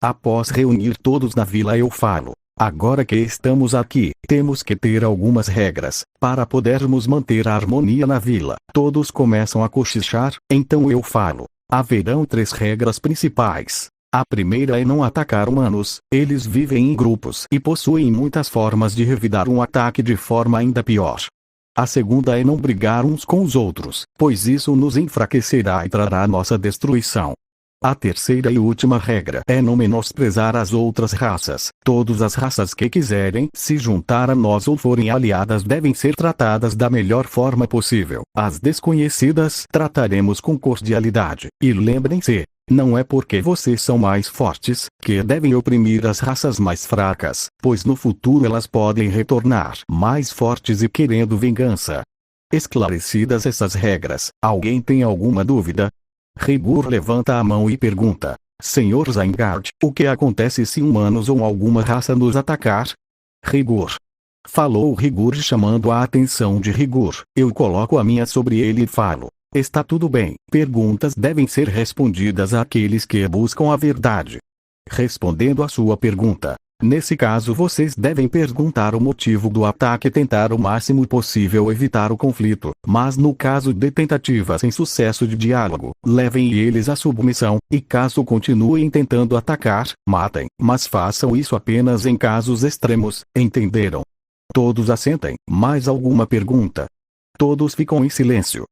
Após reunir todos na vila eu falo. Agora que estamos aqui, temos que ter algumas regras, para podermos manter a harmonia na vila. Todos começam a cochichar, então eu falo. Haverão 3 regras principais. A primeira é não atacar humanos, eles vivem em grupos e possuem muitas formas de revidar um ataque de forma ainda pior. A segunda é não brigar uns com os outros, pois isso nos enfraquecerá e trará nossa destruição. A terceira e última regra é não menosprezar as outras raças. Todas as raças que quiserem se juntar a nós ou forem aliadas devem ser tratadas da melhor forma possível. As desconhecidas trataremos com cordialidade. E lembrem-se, não é porque vocês são mais fortes que devem oprimir as raças mais fracas, pois no futuro elas podem retornar mais fortes e querendo vingança. Esclarecidas essas regras, alguém tem alguma dúvida? Rigurd levanta a mão e pergunta. Senhor Zaingard, o que acontece se humanos ou alguma raça nos atacar? Rigurd. Falou Rigurd chamando a atenção de Rigurd. Eu coloco a minha sobre ele e falo. Está tudo bem. Perguntas devem ser respondidas àqueles que buscam a verdade. Respondendo à sua pergunta. Nesse caso vocês devem perguntar o motivo do ataque e tentar o máximo possível evitar o conflito, mas no caso de tentativa sem sucesso de diálogo, levem eles à submissão, e caso continuem tentando atacar, matem, mas façam isso apenas em casos extremos, entenderam? Todos assentem. Mais alguma pergunta? Todos ficam em silêncio.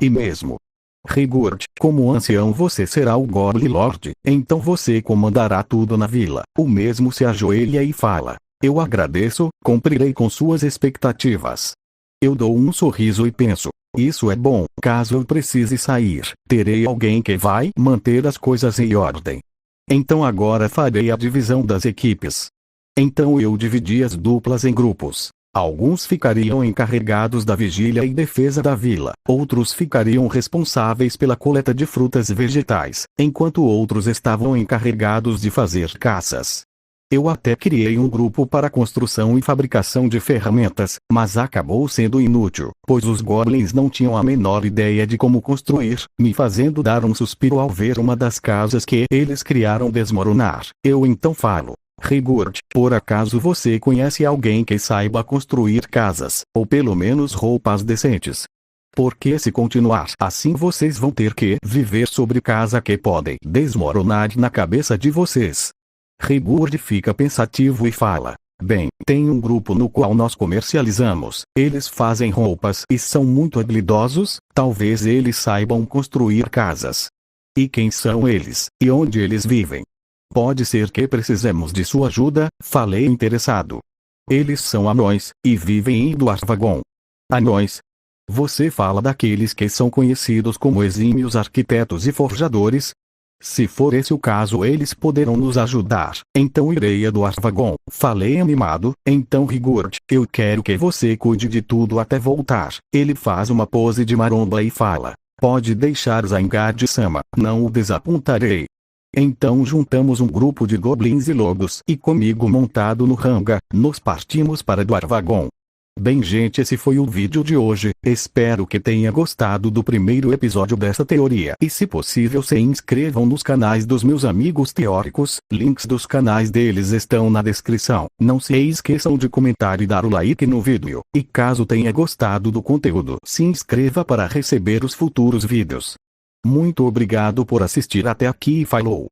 E mesmo Rigurd, como ancião você será o Goblin Lord, então você comandará tudo na vila. O mesmo se ajoelha e fala. Eu agradeço, cumprirei com suas expectativas. Eu dou um sorriso e penso. Isso é bom, caso eu precise sair, terei alguém que vai manter as coisas em ordem. Então agora farei a divisão das equipes. Então eu dividi as duplas em grupos. Alguns ficariam encarregados da vigília e defesa da vila, outros ficariam responsáveis pela coleta de frutas e vegetais, enquanto outros estavam encarregados de fazer caças. Eu até criei um grupo para a construção e fabricação de ferramentas, mas acabou sendo inútil, pois os goblins não tinham a menor ideia de como construir, me fazendo dar um suspiro ao ver uma das casas que eles criaram desmoronar. Eu então falo: Rigurd, por acaso você conhece alguém que saiba construir casas, ou pelo menos roupas decentes? Porque se continuar assim vocês vão ter que viver sobre casa que podem desmoronar na cabeça de vocês. Rigurd fica pensativo e fala: bem, tem um grupo no qual nós comercializamos, eles fazem roupas e são muito habilidosos, talvez eles saibam construir casas. E quem são eles, e onde eles vivem? Pode ser que precisemos de sua ajuda, falei interessado. Eles são anões, e vivem em Dwarvagon. Anões? Você fala daqueles que são conhecidos como exímios arquitetos e forjadores? Se for esse o caso eles poderão nos ajudar, então irei a Dwarvagon, falei animado. Então Rigurd, eu quero que você cuide de tudo até voltar. Ele faz uma pose de maromba e fala: pode deixar Zangard-sama, não o desapontarei. Então juntamos um grupo de goblins e lobos e comigo montado no Ranga, nos partimos para Dwarvagon. Bem gente, esse foi o vídeo de hoje, espero que tenha gostado do primeiro episódio dessa teoria. E se possível se inscrevam nos canais dos meus amigos teóricos, links dos canais deles estão na descrição. Não se esqueçam de comentar e dar o like no vídeo. E caso tenha gostado do conteúdo, se inscreva para receber os futuros vídeos. Muito obrigado por assistir até aqui e falou!